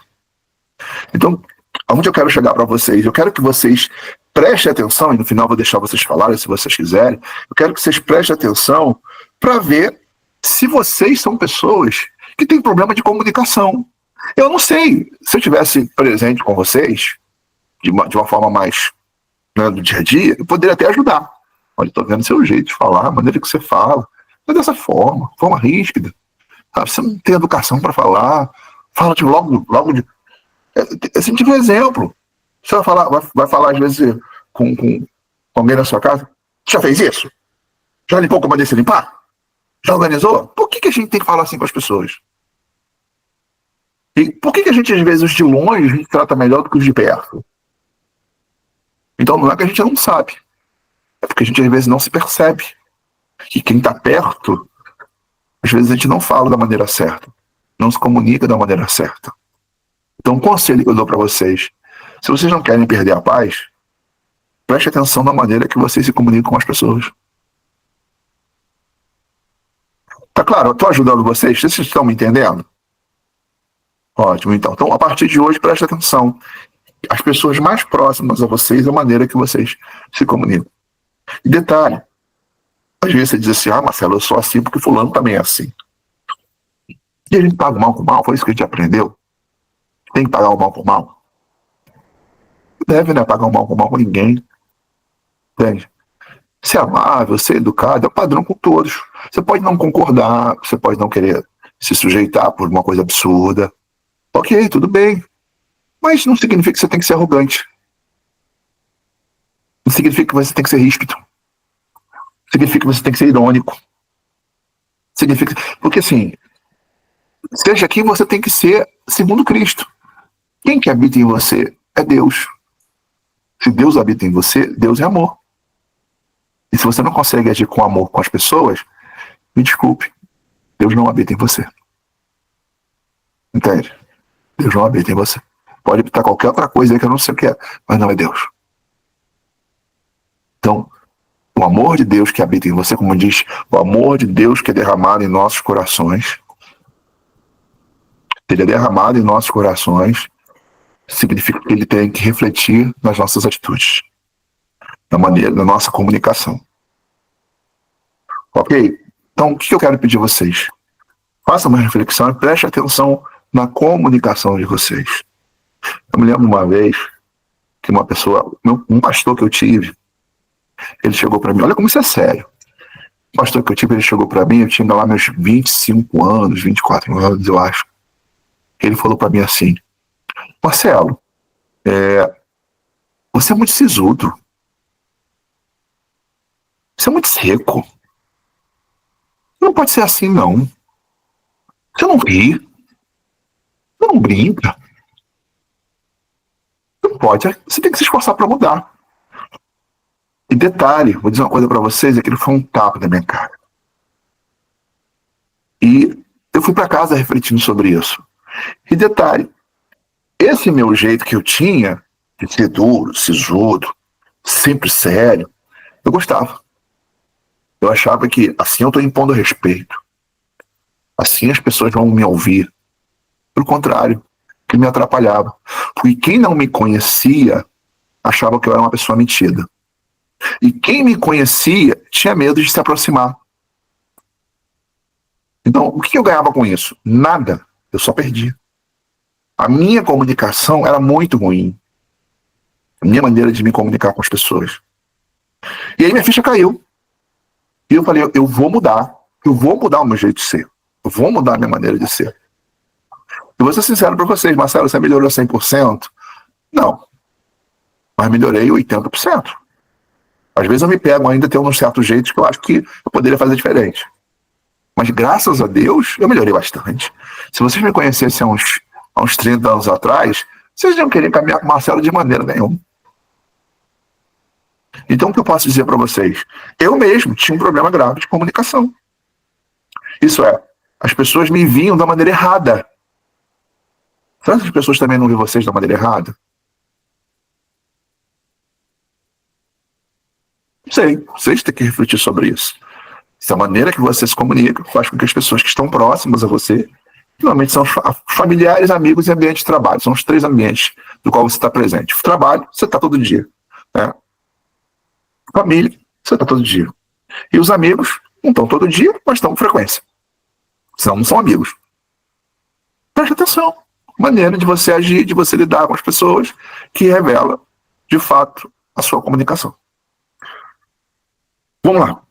S1: Então, aonde eu quero chegar para vocês? Eu quero que vocês prestem atenção, e no final vou deixar vocês falarem se vocês quiserem. Eu quero que vocês prestem atenção para ver se vocês são pessoas que têm problema de comunicação. Eu não sei, se eu estivesse presente com vocês, de uma forma mais né, do dia a dia, eu poderia até ajudar. Olha, estou vendo seu jeito de falar, a maneira que você fala, não é dessa forma ríspida. Sabe? Você não tem educação para falar, fala de logo de. Assim, tipo um exemplo. Você vai falar às vezes com alguém na sua casa. Já fez isso? Já limpou como desse limpar? Já organizou? Por que a gente tem que falar assim com as pessoas? E por que a gente, às vezes, os de longe, a gente trata melhor do que os de perto? Então não é que a gente não sabe. É porque a gente, às vezes, não se percebe. Que quem está perto, às vezes a gente não fala da maneira certa. Não se comunica da maneira certa. Então, um conselho que eu dou para vocês. Se vocês não querem perder a paz, preste atenção na maneira que vocês se comunicam com as pessoas. Tá claro? Eu estou ajudando vocês? Vocês estão me entendendo? Ótimo, então. Então, a partir de hoje, preste atenção. As pessoas mais próximas a vocês, a maneira que vocês se comunicam. E detalhe, às vezes você diz assim, Marcelo, eu sou assim porque fulano também é assim. E a gente paga o mal com o mal, foi isso que a gente aprendeu. Tem que pagar o mal com o mal. Não deve, né, pagar o mal com o mal com ninguém. Entende? Ser amável, ser educado, é o padrão com todos. Você pode não concordar, você pode não querer se sujeitar por uma coisa absurda. Ok, tudo bem. Mas não significa que você tem que ser arrogante. Não significa que você tem que ser ríspido. Significa que você tem que ser irônico. Significa. Porque assim, seja quem você tem que ser segundo Cristo. Quem que habita em você é Deus. Se Deus habita em você, Deus é amor. E se você não consegue agir com amor com as pessoas, me desculpe, Deus não habita em você. Entende? Deus não habita em você. Pode habitar qualquer outra coisa aí que eu não sei o que é, mas não é Deus. Então, o amor de Deus que habita em você, como diz, o amor de Deus que é derramado em nossos corações, ele é derramado em nossos corações, significa que ele tem que refletir nas nossas atitudes, na nossa comunicação. Ok? Então, o que eu quero pedir a vocês? Façam uma reflexão e preste atenção na comunicação de vocês. Eu me lembro uma vez que uma pessoa, um pastor que eu tive, ele chegou para mim, olha como isso é sério. O pastor que eu tive, ele chegou para mim, eu tinha lá meus 25 anos, 24 anos, eu acho. Ele falou para mim assim, Marcelo, você é muito sisudo. Você é muito seco. Não pode ser assim, não. Você não ri. Você não brinca. Não pode. Você tem que se esforçar para mudar. E detalhe, vou dizer uma coisa para vocês, aquilo foi um tapa na minha cara. E eu fui para casa refletindo sobre isso. E detalhe, esse meu jeito que eu tinha, de ser duro, sisudo, sempre sério, eu gostava. Eu achava que assim eu estou impondo respeito. Assim as pessoas vão me ouvir. Pelo contrário, que me atrapalhava. Porque quem não me conhecia achava que eu era uma pessoa metida. E quem me conhecia tinha medo de se aproximar. Então, o que eu ganhava com isso? Nada. Eu só perdi. A minha comunicação era muito ruim. A minha maneira de me comunicar com as pessoas. E aí minha ficha caiu. E eu falei, eu vou mudar. Eu vou mudar o meu jeito de ser. Eu vou mudar a minha maneira de ser. Eu vou ser sincero para vocês, Marcelo, você melhorou 100%? Não. Mas melhorei 80%. Às vezes eu me pego ainda tendo uns certos jeitos que eu acho que eu poderia fazer diferente. Mas graças a Deus, eu melhorei bastante. Se vocês me conhecessem há uns 30 anos atrás, vocês não queriam caminhar com o Marcelo de maneira nenhuma. Então, o que eu posso dizer para vocês? Eu mesmo tinha um problema grave de comunicação. Isso é, as pessoas me viam da maneira errada. Será que as pessoas também não veem vocês da maneira errada? Não sei, vocês têm que refletir sobre isso. Se a maneira que você se comunica faz com que as pessoas que estão próximas a você, normalmente são familiares, amigos e ambiente de trabalho. São os 3 ambientes do qual você está presente. O trabalho, você está todo dia. Né? Família, você está todo dia. E os amigos não estão todo dia, mas estão com frequência. Senão não são amigos. Preste atenção. Maneira de você agir, de você lidar com as pessoas, que revela, de fato, a sua comunicação. Vamos lá.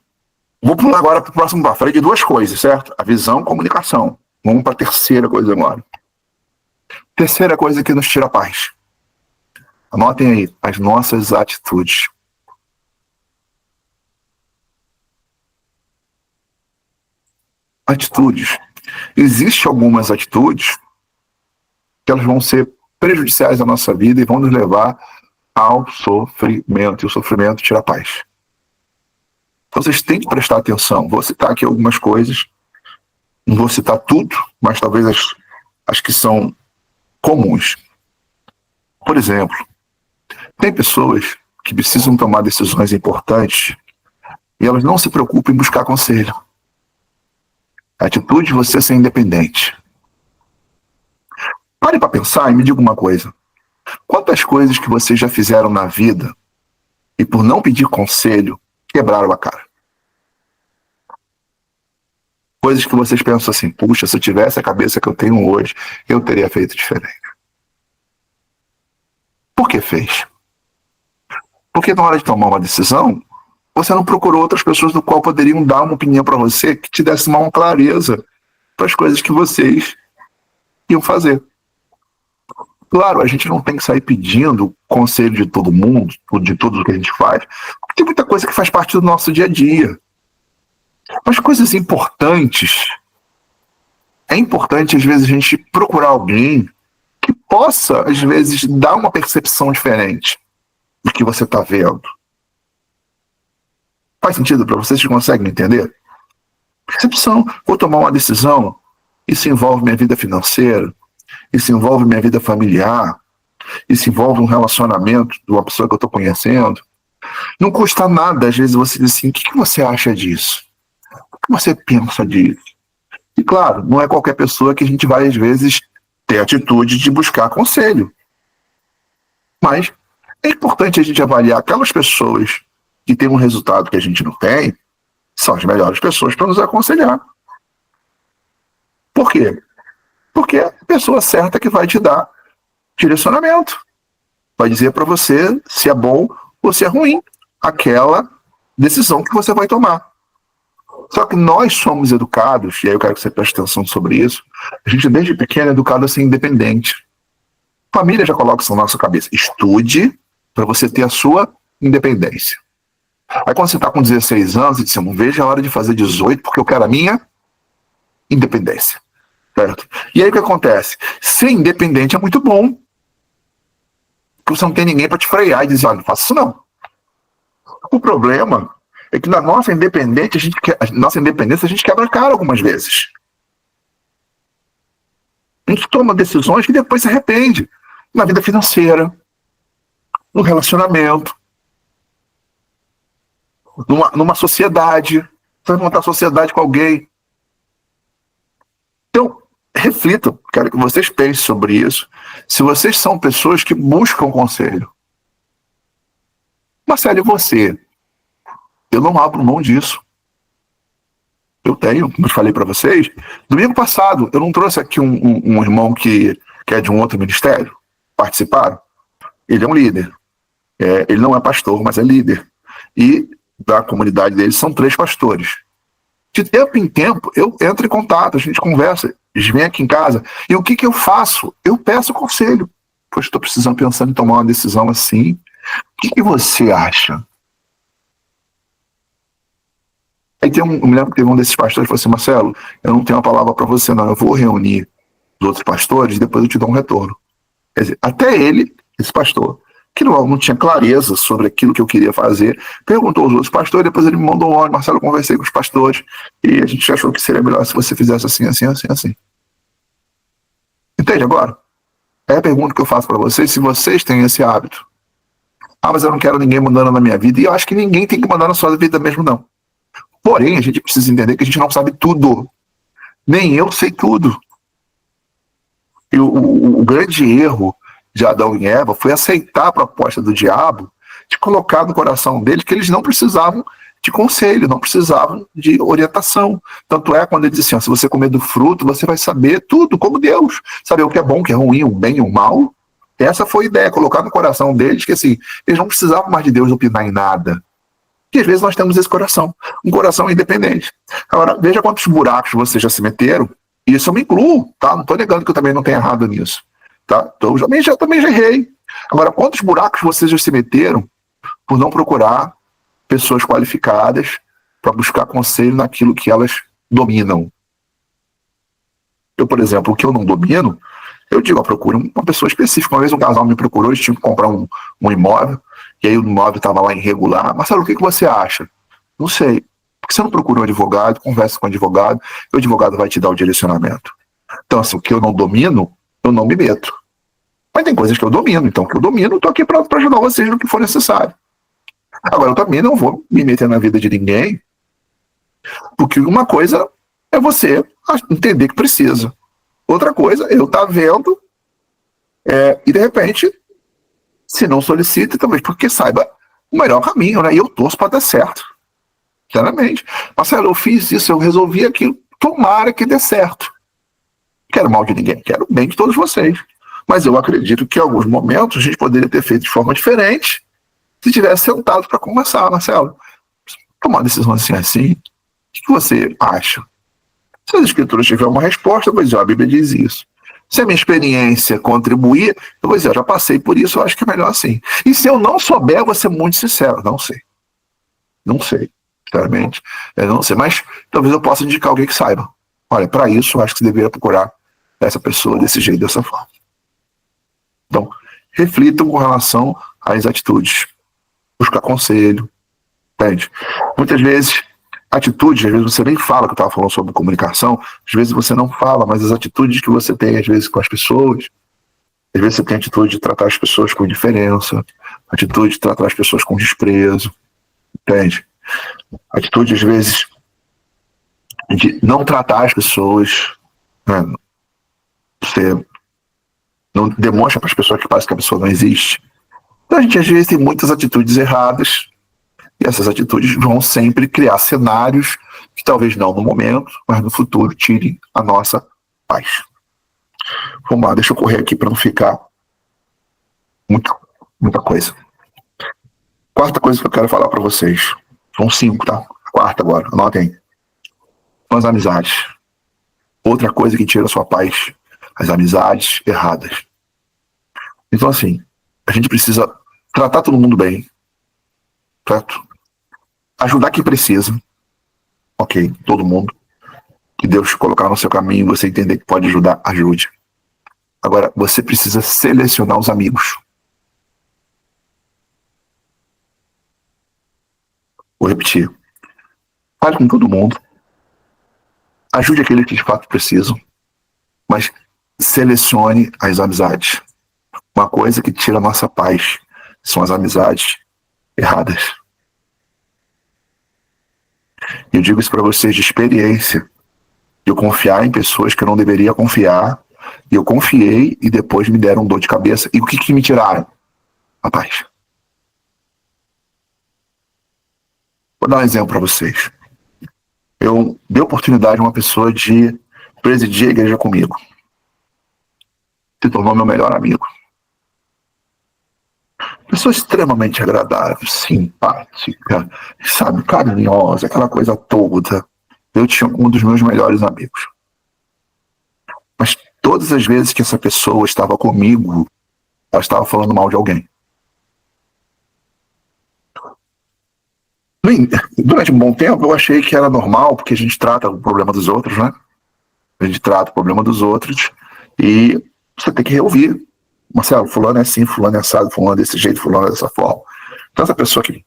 S1: Vou pular agora para o próximo passo. Falei de duas coisas, certo? A visão e a comunicação. Vamos para a terceira coisa agora. Terceira coisa que nos tira a paz. Anotem aí, as nossas atitudes. Atitudes. Existem algumas atitudes que elas vão ser prejudiciais à nossa vida e vão nos levar ao sofrimento. E o sofrimento tira a paz. Então vocês têm que prestar atenção. Vou citar aqui algumas coisas. Não vou citar tudo, mas talvez as que são comuns. Por exemplo, tem pessoas que precisam tomar decisões importantes e elas não se preocupam em buscar conselho. A atitude de você ser independente. Pare para pensar e me diga uma coisa. Quantas coisas que vocês já fizeram na vida e por não pedir conselho, quebraram a cara? Coisas que vocês pensam assim, puxa, se eu tivesse a cabeça que eu tenho hoje, eu teria feito diferente. Por que fez? Porque na hora de tomar uma decisão, você não procurou outras pessoas do qual poderiam dar uma opinião para você que te desse uma clareza para as coisas que vocês iam fazer. Claro, a gente não tem que sair pedindo conselho de todo mundo, de tudo que a gente faz, porque tem muita coisa que faz parte do nosso dia a dia. Mas coisas importantes, é importante às vezes a gente procurar alguém que possa, às vezes, dar uma percepção diferente do que você está vendo. Faz sentido para vocês? Vocês conseguem entender? Percepção. Vou tomar uma decisão, isso envolve minha vida financeira, isso envolve minha vida familiar, isso envolve um relacionamento de uma pessoa que eu estou conhecendo. Não custa nada, às vezes, você dizer assim, o que você acha disso? O que você pensa disso? E claro, não é qualquer pessoa que a gente vai, às vezes, ter a atitude de buscar conselho. Mas é importante a gente avaliar aquelas pessoas que têm um resultado que a gente não tem, são as melhores pessoas para nos aconselhar. Por quê? Porque é a pessoa certa que vai te dar direcionamento. Vai dizer para você se é bom ou se é ruim aquela decisão que você vai tomar. Só que nós somos educados, e aí eu quero que você preste atenção sobre isso, a gente desde pequeno é educado a ser independente. A família já coloca isso na nossa cabeça. Estude para você ter a sua independência. Aí quando você está com 16 anos, você diz, não vejo a hora de fazer 18 porque eu quero a minha independência. Certo? E aí o que acontece? Ser independente é muito bom. Porque você não tem ninguém para te frear e dizer, olha, não faça isso não. O problema é que na nossa independência a gente quebra a cara algumas vezes. A gente toma decisões que depois se arrepende. Na vida financeira, no relacionamento, numa sociedade. Você vai montar sociedade com alguém. Então, reflitam, quero que vocês pensem sobre isso. Se vocês são pessoas que buscam conselho. Marcelo, e você? Eu não abro mão disso. Eu tenho, como eu falei para vocês, domingo passado, eu não trouxe aqui um irmão que é de um outro ministério, participaram. Ele é um líder. Ele não é pastor, mas é líder. E da comunidade dele são 3 pastores. De tempo em tempo, eu entro em contato, a gente conversa, eles vêm aqui em casa. E o que eu faço? Eu peço conselho. Pois estou pensando em tomar uma decisão assim. O que você acha? Aí eu me lembro que teve um desses pastores que falou assim, Marcelo, eu não tenho uma palavra para você não, eu vou reunir os outros pastores e depois eu te dou um retorno. Quer dizer, até ele, esse pastor, que não tinha clareza sobre aquilo que eu queria fazer, perguntou aos outros pastores, depois ele me mandou um áudio, Marcelo, eu conversei com os pastores e a gente achou que seria melhor se você fizesse assim, assim, assim, assim. Entende agora? É a pergunta que eu faço para vocês, se vocês têm esse hábito. Ah, mas eu não quero ninguém mandando na minha vida, e eu acho que ninguém tem que mandar na sua vida mesmo, não. Porém, a gente precisa entender que a gente não sabe tudo. Nem eu sei tudo. E o grande erro de Adão e Eva foi aceitar a proposta do diabo de colocar no coração deles que eles não precisavam de conselho, não precisavam de orientação. Tanto é quando ele diz assim, ó, se você comer do fruto, você vai saber tudo, como Deus. Saber o que é bom, o que é ruim, o bem e o mal. Essa foi a ideia, colocar no coração deles que assim, eles não precisavam mais de Deus opinar em nada. E às vezes nós temos esse coração, um coração independente. Agora, veja quantos buracos vocês já se meteram, e isso eu me incluo, tá? Não estou negando que eu também não tenho errado nisso, tá? Então, eu também já errei. Agora, quantos buracos vocês já se meteram por não procurar pessoas qualificadas para buscar conselho naquilo que elas dominam? Eu, por exemplo, o que eu não domino, eu digo, procure uma pessoa específica. Uma vez um casal me procurou, eles tinham que comprar um imóvel, e aí o imóvel estava lá irregular. Marcelo, o que você acha? Não sei. Por que você não procura um advogado, conversa com o advogado, e o advogado vai te dar o direcionamento? Então, assim, o que eu não domino, eu não me meto. Mas tem coisas que eu domino, então o que eu domino, eu estou aqui para ajudar vocês no que for necessário. Agora, eu também não vou me meter na vida de ninguém, porque uma coisa é você entender que precisa. Outra coisa, eu estar vendo e de repente, se não solicita, talvez porque saiba o melhor caminho, né? E eu torço para dar certo. Sinceramente. Marcelo, eu fiz isso, eu resolvi aquilo, tomara que dê certo. Quero mal de ninguém, quero bem de todos vocês. Mas eu acredito que em alguns momentos a gente poderia ter feito de forma diferente se tivesse sentado para conversar, Marcelo. Tomar uma decisão assim. O que você acha? Se as escrituras tiverem uma resposta, eu vou dizer, a Bíblia diz isso. Se a minha experiência contribuir, eu vou dizer, eu já passei por isso, eu acho que é melhor assim. E se eu não souber, eu vou ser muito sincero, não sei. Não sei, sinceramente. Eu não sei, mas talvez eu possa indicar alguém que saiba. Olha, para isso, eu acho que você deveria procurar essa pessoa desse jeito, dessa forma. Então, reflitam com relação às atitudes. Buscar conselho, entende? Muitas vezes, atitudes, às vezes você nem fala, que eu estava falando sobre comunicação, às vezes você não fala, mas as atitudes que você tem, às vezes, com as pessoas, às vezes você tem a atitude de tratar as pessoas com indiferença, atitude de tratar as pessoas com desprezo, entende? Atitude, às vezes, de não tratar as pessoas, né? Você não demonstra para as pessoas que parece que a pessoa não existe. Então a gente, às vezes, tem muitas atitudes erradas, e essas atitudes vão sempre criar cenários que talvez não no momento, mas no futuro tirem a nossa paz. Vamos lá, deixa eu correr aqui para não ficar muita coisa. Quarta coisa que eu quero falar para vocês. São 5, tá? Quarta agora, anotem. São as amizades. Outra coisa que tira a sua paz, as amizades erradas. Então, assim, a gente precisa tratar todo mundo bem, certo? Ajudar quem precisa, ok, todo mundo. Que Deus colocar no seu caminho, você entender que pode ajudar, ajude. Agora, você precisa selecionar os amigos. Vou repetir. Fale com todo mundo. Ajude aqueles que de fato precisam. Mas selecione as amizades. Uma coisa que tira a nossa paz são as amizades erradas. Eu digo isso para vocês de experiência. Eu confiar em pessoas que eu não deveria confiar. E eu confiei e depois me deram dor de cabeça. E o que me tiraram? A paz. Vou dar um exemplo para vocês. Eu dei oportunidade a uma pessoa de presidir a igreja comigo. Se tornou meu melhor amigo. Pessoa extremamente agradável, simpática, sabe, carinhosa, aquela coisa toda. Eu tinha um dos meus melhores amigos. Mas todas as vezes que essa pessoa estava comigo, ela estava falando mal de alguém. Durante um bom tempo, eu achei que era normal, porque a gente trata o problema dos outros, né? A gente trata o problema dos outros e você tem que reouvir. Marcelo, fulano é assim, fulano é assado, fulano é desse jeito, fulano é dessa forma. Então essa pessoa que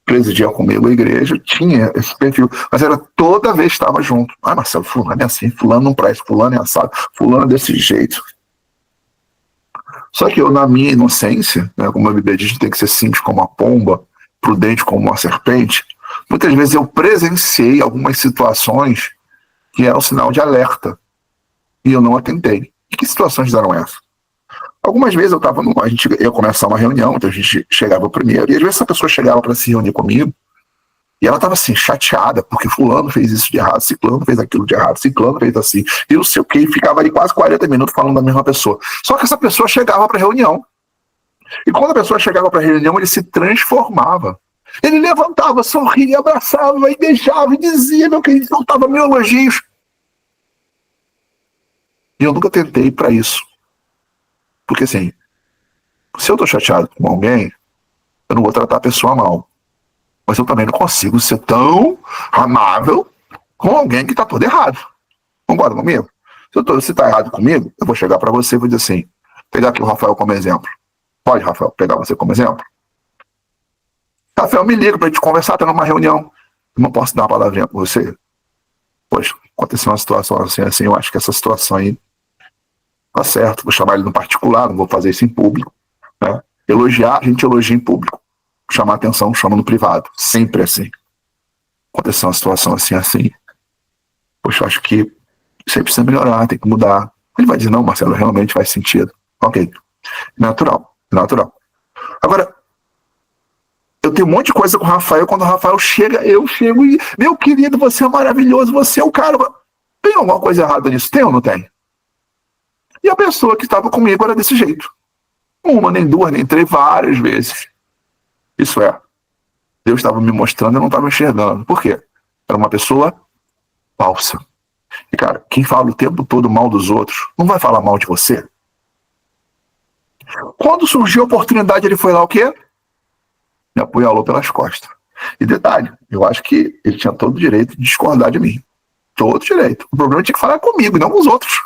S1: presidia comigo a igreja tinha esse perfil, mas era toda vez que estava junto. Ah, Marcelo, fulano é assim, fulano não presta, fulano é assado, fulano é desse jeito. Só que eu, na minha inocência, né, como a Bíblia diz, tem que ser simples como uma pomba, prudente como uma serpente, muitas vezes eu presenciei algumas situações que eram sinal de alerta e eu não atentei. E que situações eram essas? Algumas vezes a gente ia começar uma reunião, então a gente chegava primeiro, e às vezes essa pessoa chegava para se reunir comigo, e ela estava assim, chateada, porque fulano fez isso de errado, ciclano fez aquilo de errado, ciclano fez assim, e não sei o que, e ficava ali quase 40 minutos falando da mesma pessoa. Só que essa pessoa chegava para a reunião, E quando a pessoa chegava para a reunião, ele se transformava. Ele levantava, sorria, abraçava, e beijava, e dizia, meu querido, soltava mil elogios. E eu nunca tentei para isso. Porque assim, se eu tô chateado com alguém, eu não vou tratar a pessoa mal. Mas eu também não consigo ser tão amável com alguém que tá todo errado. Concorda comigo? Se tá errado comigo, eu vou chegar para você e vou dizer assim, pegar aqui o Rafael como exemplo. Pode, Rafael, pegar você como exemplo? Rafael, me liga pra gente conversar, tá numa reunião. Eu não posso dar uma palavrinha pra você? Poxa, aconteceu uma situação assim, eu acho que essa situação aí tá certo. Vou chamar ele no particular, não vou fazer isso em público. Né? Elogiar, a gente elogia em público. Chamar atenção, chama no privado. Sempre assim. Aconteceu uma situação assim. Poxa, eu acho que isso aí precisa melhorar, tem que mudar. Ele vai dizer, não, Marcelo, realmente faz sentido. Ok. Natural. Agora, eu tenho um monte de coisa com o Rafael. Quando o Rafael chega, eu chego e, meu querido, você é maravilhoso, você é o cara. Tem alguma coisa errada nisso? Tem ou não tem? E a pessoa que estava comigo era desse jeito. Uma, nem duas, nem três, várias vezes. Isso é, Deus estava me mostrando e eu não estava enxergando. Por quê? Era uma pessoa falsa. E, cara, quem fala o tempo todo mal dos outros, não vai falar mal de você? Quando surgiu a oportunidade, ele foi lá o quê? Me apunhalou pelas costas. E detalhe, eu acho que ele tinha todo o direito de discordar de mim. Todo direito. O problema tinha que falar comigo, não com os outros.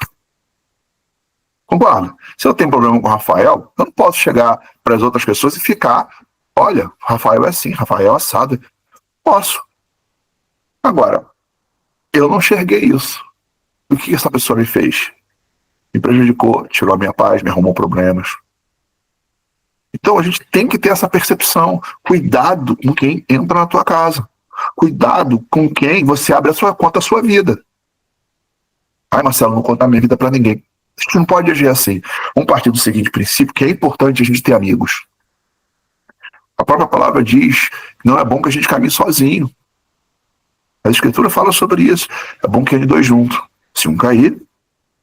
S1: Concorda? Se eu tenho problema com o Rafael, eu não posso chegar para as outras pessoas e ficar, olha, Rafael é assim, Rafael é assado. Posso. Agora, eu não enxerguei isso. O que essa pessoa me fez? Me prejudicou, tirou a minha paz, me arrumou problemas. Então a gente tem que ter essa percepção. Cuidado com quem entra na tua casa. Cuidado com quem você abre a sua conta, a sua vida. Ai, Marcelo, não contar minha vida para ninguém. A gente não pode agir assim. Vamos partir do seguinte princípio, que é importante a gente ter amigos. A própria palavra diz que não é bom que a gente caminhe sozinho. A Escritura fala sobre isso. É bom que ande dois juntos. Se um cair,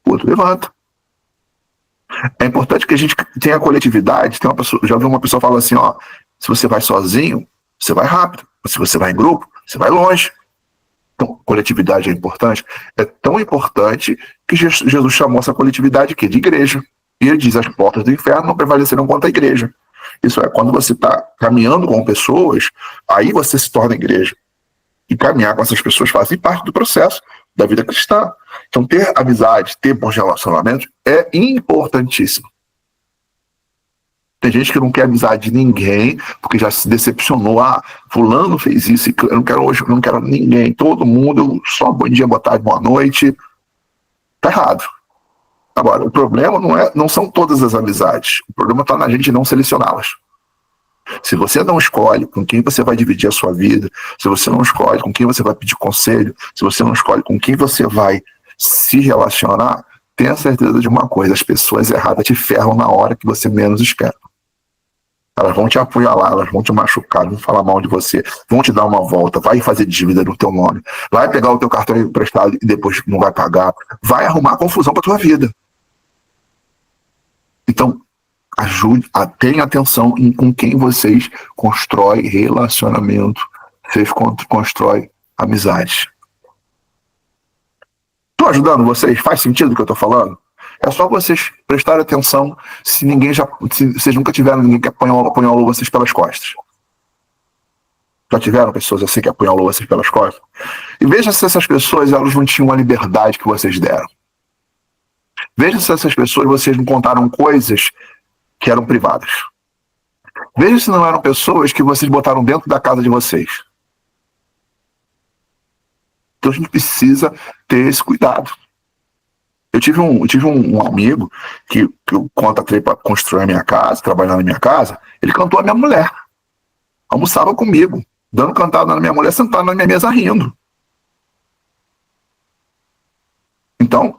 S1: o outro levanta. É importante que a gente tenha coletividade. Tem uma pessoa, já ouvi uma pessoa falar assim, ó, se você vai sozinho, você vai rápido. Se você vai em grupo, você vai longe. Então, coletividade é importante. É tão importante que Jesus chamou essa coletividade aqui de igreja. E ele diz, as portas do inferno não prevalecerão contra a igreja. Isso é, quando você está caminhando com pessoas, aí você se torna igreja. E caminhar com essas pessoas faz parte do processo da vida cristã. Então, ter amizade, ter bons relacionamentos é importantíssimo. Tem gente que não quer amizade de ninguém, porque já se decepcionou. Ah, fulano fez isso, eu não quero hoje, eu não quero ninguém. Todo mundo, só bom dia, boa tarde, boa noite. Tá errado. Agora, o problema não são todas as amizades. O problema está na gente não selecioná-las. Se você não escolhe com quem você vai dividir a sua vida, se você não escolhe com quem você vai pedir conselho, se você não escolhe com quem você vai se relacionar, tenha certeza de uma coisa, as pessoas erradas te ferram na hora que você menos espera. Elas vão te apunhalar, elas vão te machucar, vão falar mal de você, vão te dar uma volta, vai fazer dívida no teu nome, vai pegar o teu cartão emprestado e depois não vai pagar, vai arrumar confusão para tua vida. Então, tenha atenção com quem vocês constroem relacionamento, vocês constroem amizade. Estou ajudando vocês? Faz sentido o que eu estou falando? É só vocês prestarem atenção se vocês nunca tiveram ninguém que apunhalou vocês pelas costas. Já tiveram pessoas assim que apunhalou vocês pelas costas? E veja se essas pessoas elas não tinham a liberdade que vocês deram. Veja se essas pessoas vocês não contaram coisas que eram privadas. Veja se não eram pessoas que vocês botaram dentro da casa de vocês. Então a gente precisa ter esse cuidado. Eu tive um amigo que eu contratei para construir a minha casa, trabalhar na minha casa, ele cantou a minha mulher. Almoçava comigo, dando cantada na minha mulher, sentado na minha mesa rindo. Então,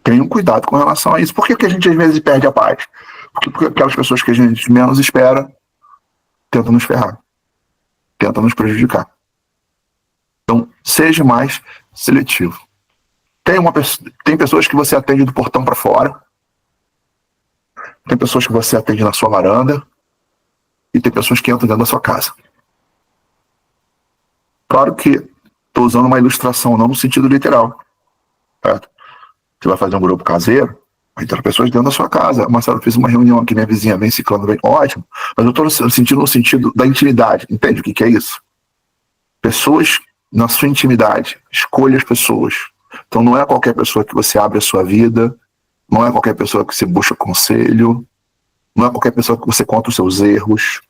S1: tenham cuidado com relação a isso. Por que a gente às vezes perde a paz? Porque aquelas pessoas que a gente menos espera tentam nos ferrar, tentam nos prejudicar. Então, seja mais seletivo. Tem pessoas que você atende do portão para fora, tem pessoas que você atende na sua varanda, e tem pessoas que entram dentro da sua casa. Claro que estou usando uma ilustração, não no sentido literal. Certo? Você vai fazer um grupo caseiro, vai ter pessoas dentro da sua casa. Marcelo, eu fiz uma reunião aqui, minha vizinha vem ciclando bem, ótimo. Mas eu estou sentindo no sentido da intimidade. Entende o que é isso? Pessoas na sua intimidade. Escolha as pessoas. Então não é qualquer pessoa que você abre a sua vida, não é qualquer pessoa que você busca conselho, não é qualquer pessoa que você conta os seus erros.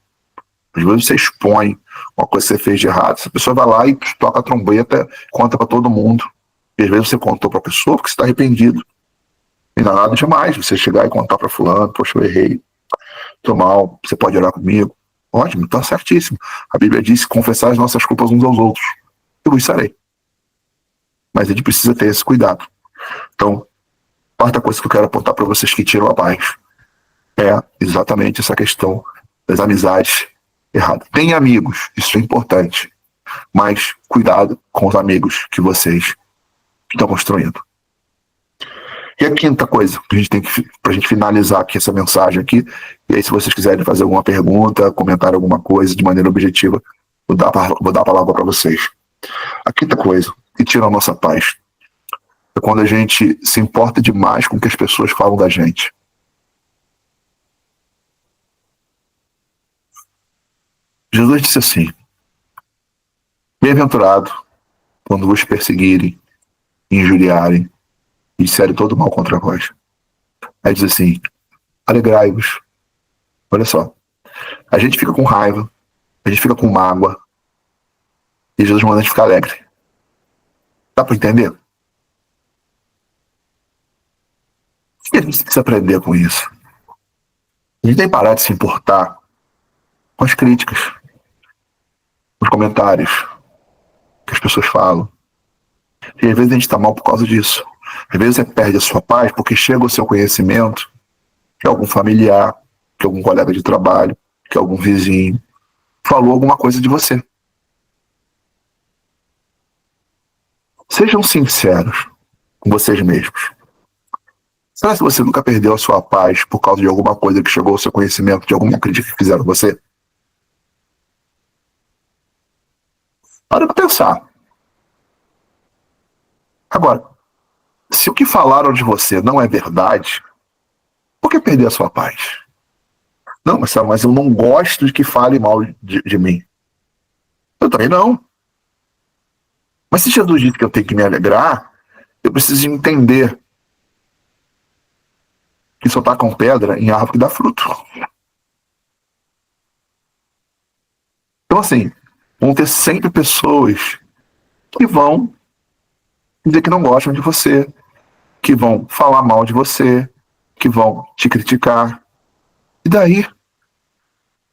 S1: Às vezes você expõe uma coisa que você fez de errado. Essa pessoa vai lá e toca a trombeta, conta para todo mundo. E às vezes você contou para a pessoa porque você está arrependido. E não é nada demais você chegar e contar para fulano, poxa, eu errei, tô mal, você pode orar comigo. Ótimo, tá certíssimo. A Bíblia diz, confessar as nossas culpas uns aos outros. Eu vos sarei. Mas a gente precisa ter esse cuidado. Então, quarta coisa que eu quero apontar para vocês que tiram a paz é exatamente essa questão das amizades erradas. Tem amigos, isso é importante, mas cuidado com os amigos que vocês estão construindo. E a quinta coisa que a gente tem que, pra gente finalizar aqui essa mensagem aqui, e aí se vocês quiserem fazer alguma pergunta, comentar alguma coisa de maneira objetiva, vou dar a palavra para vocês. A quinta coisa que tira a nossa paz é quando a gente se importa demais com o que as pessoas falam da gente. Jesus disse assim: bem-aventurado quando vos perseguirem, injuriarem e disserem todo mal contra vós. Aí diz assim: alegrai-vos. Olha só, a gente fica com raiva, a gente fica com mágoa, e Jesus manda a gente ficar alegre. Dá para entender? O que a gente precisa aprender com isso? A gente tem que parar de se importar com as críticas, os comentários que as pessoas falam. E às vezes a gente está mal por causa disso. Às vezes você perde a sua paz porque chega o seu conhecimento que algum familiar, que algum colega de trabalho, que algum vizinho falou alguma coisa de você. Sejam sinceros com vocês mesmos. Será que você nunca perdeu a sua paz por causa de alguma coisa que chegou ao seu conhecimento, de alguma crítica que fizeram a você? Para pra pensar. Agora, se o que falaram de você não é verdade, por que perder a sua paz? Não, mas eu não gosto de que fale mal de mim. Eu também não. Mas se Jesus disse que eu tenho que me alegrar, eu preciso entender que só tacam pedra em árvore que dá fruto. Então, assim, vão ter sempre pessoas que vão dizer que não gostam de você, que vão falar mal de você, que vão te criticar. E daí?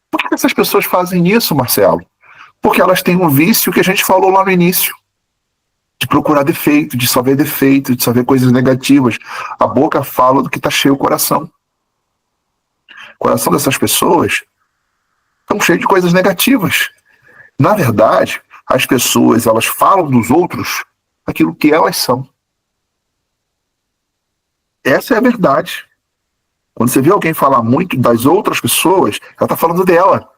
S1: Por que essas pessoas fazem isso, Marcelo? Porque elas têm um vício que a gente falou lá no início. De procurar defeito, de só ver defeito, de só ver coisas negativas. A boca fala do que está cheio o coração. O coração dessas pessoas estão cheio de coisas negativas. Na verdade, as pessoas, elas falam dos outros aquilo que elas são. Essa é a verdade. Quando você vê alguém falar muito das outras pessoas, ela está falando dela.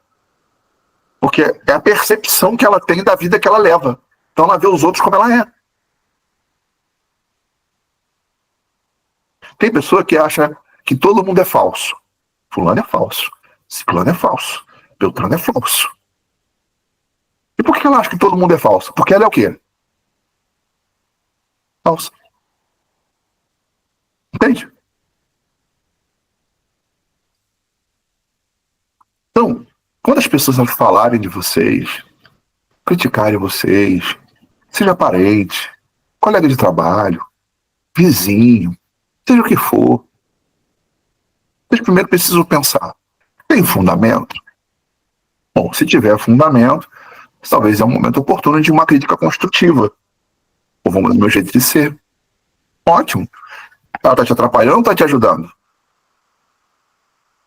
S1: Porque é a percepção que ela tem da vida que ela leva. Então ela vê os outros como ela é. Tem pessoa que acha que todo mundo é falso. Fulano é falso. Ciclano é falso. Beltrano é falso. E por que ela acha que todo mundo é falso? Porque ela é o quê? Falsa. Entende? Então, quando as pessoas falarem de vocês, criticarem vocês, seja parente, colega de trabalho, vizinho, seja o que for, vocês primeiro precisam pensar: tem fundamento? Bom, se tiver fundamento, talvez é um momento oportuno de uma crítica construtiva. Ou vamos do meu jeito de ser. Ótimo. Ela está te atrapalhando ou está te ajudando?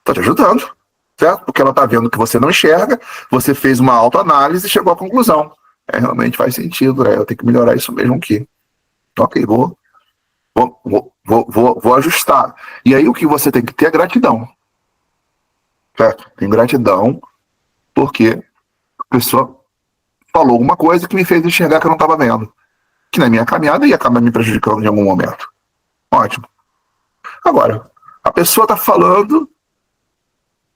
S1: Está te ajudando, certo? Porque ela está vendo que você não enxerga, você fez uma autoanálise e chegou à conclusão. Realmente faz sentido, eu tenho que melhorar isso mesmo aqui. Ok, vou ajustar. E aí o que você tem que ter é gratidão. Certo? Tem gratidão porque a pessoa falou alguma coisa que me fez enxergar que eu não estava vendo, que na minha caminhada ia acabar me prejudicando em algum momento. Ótimo. Agora, a pessoa está falando,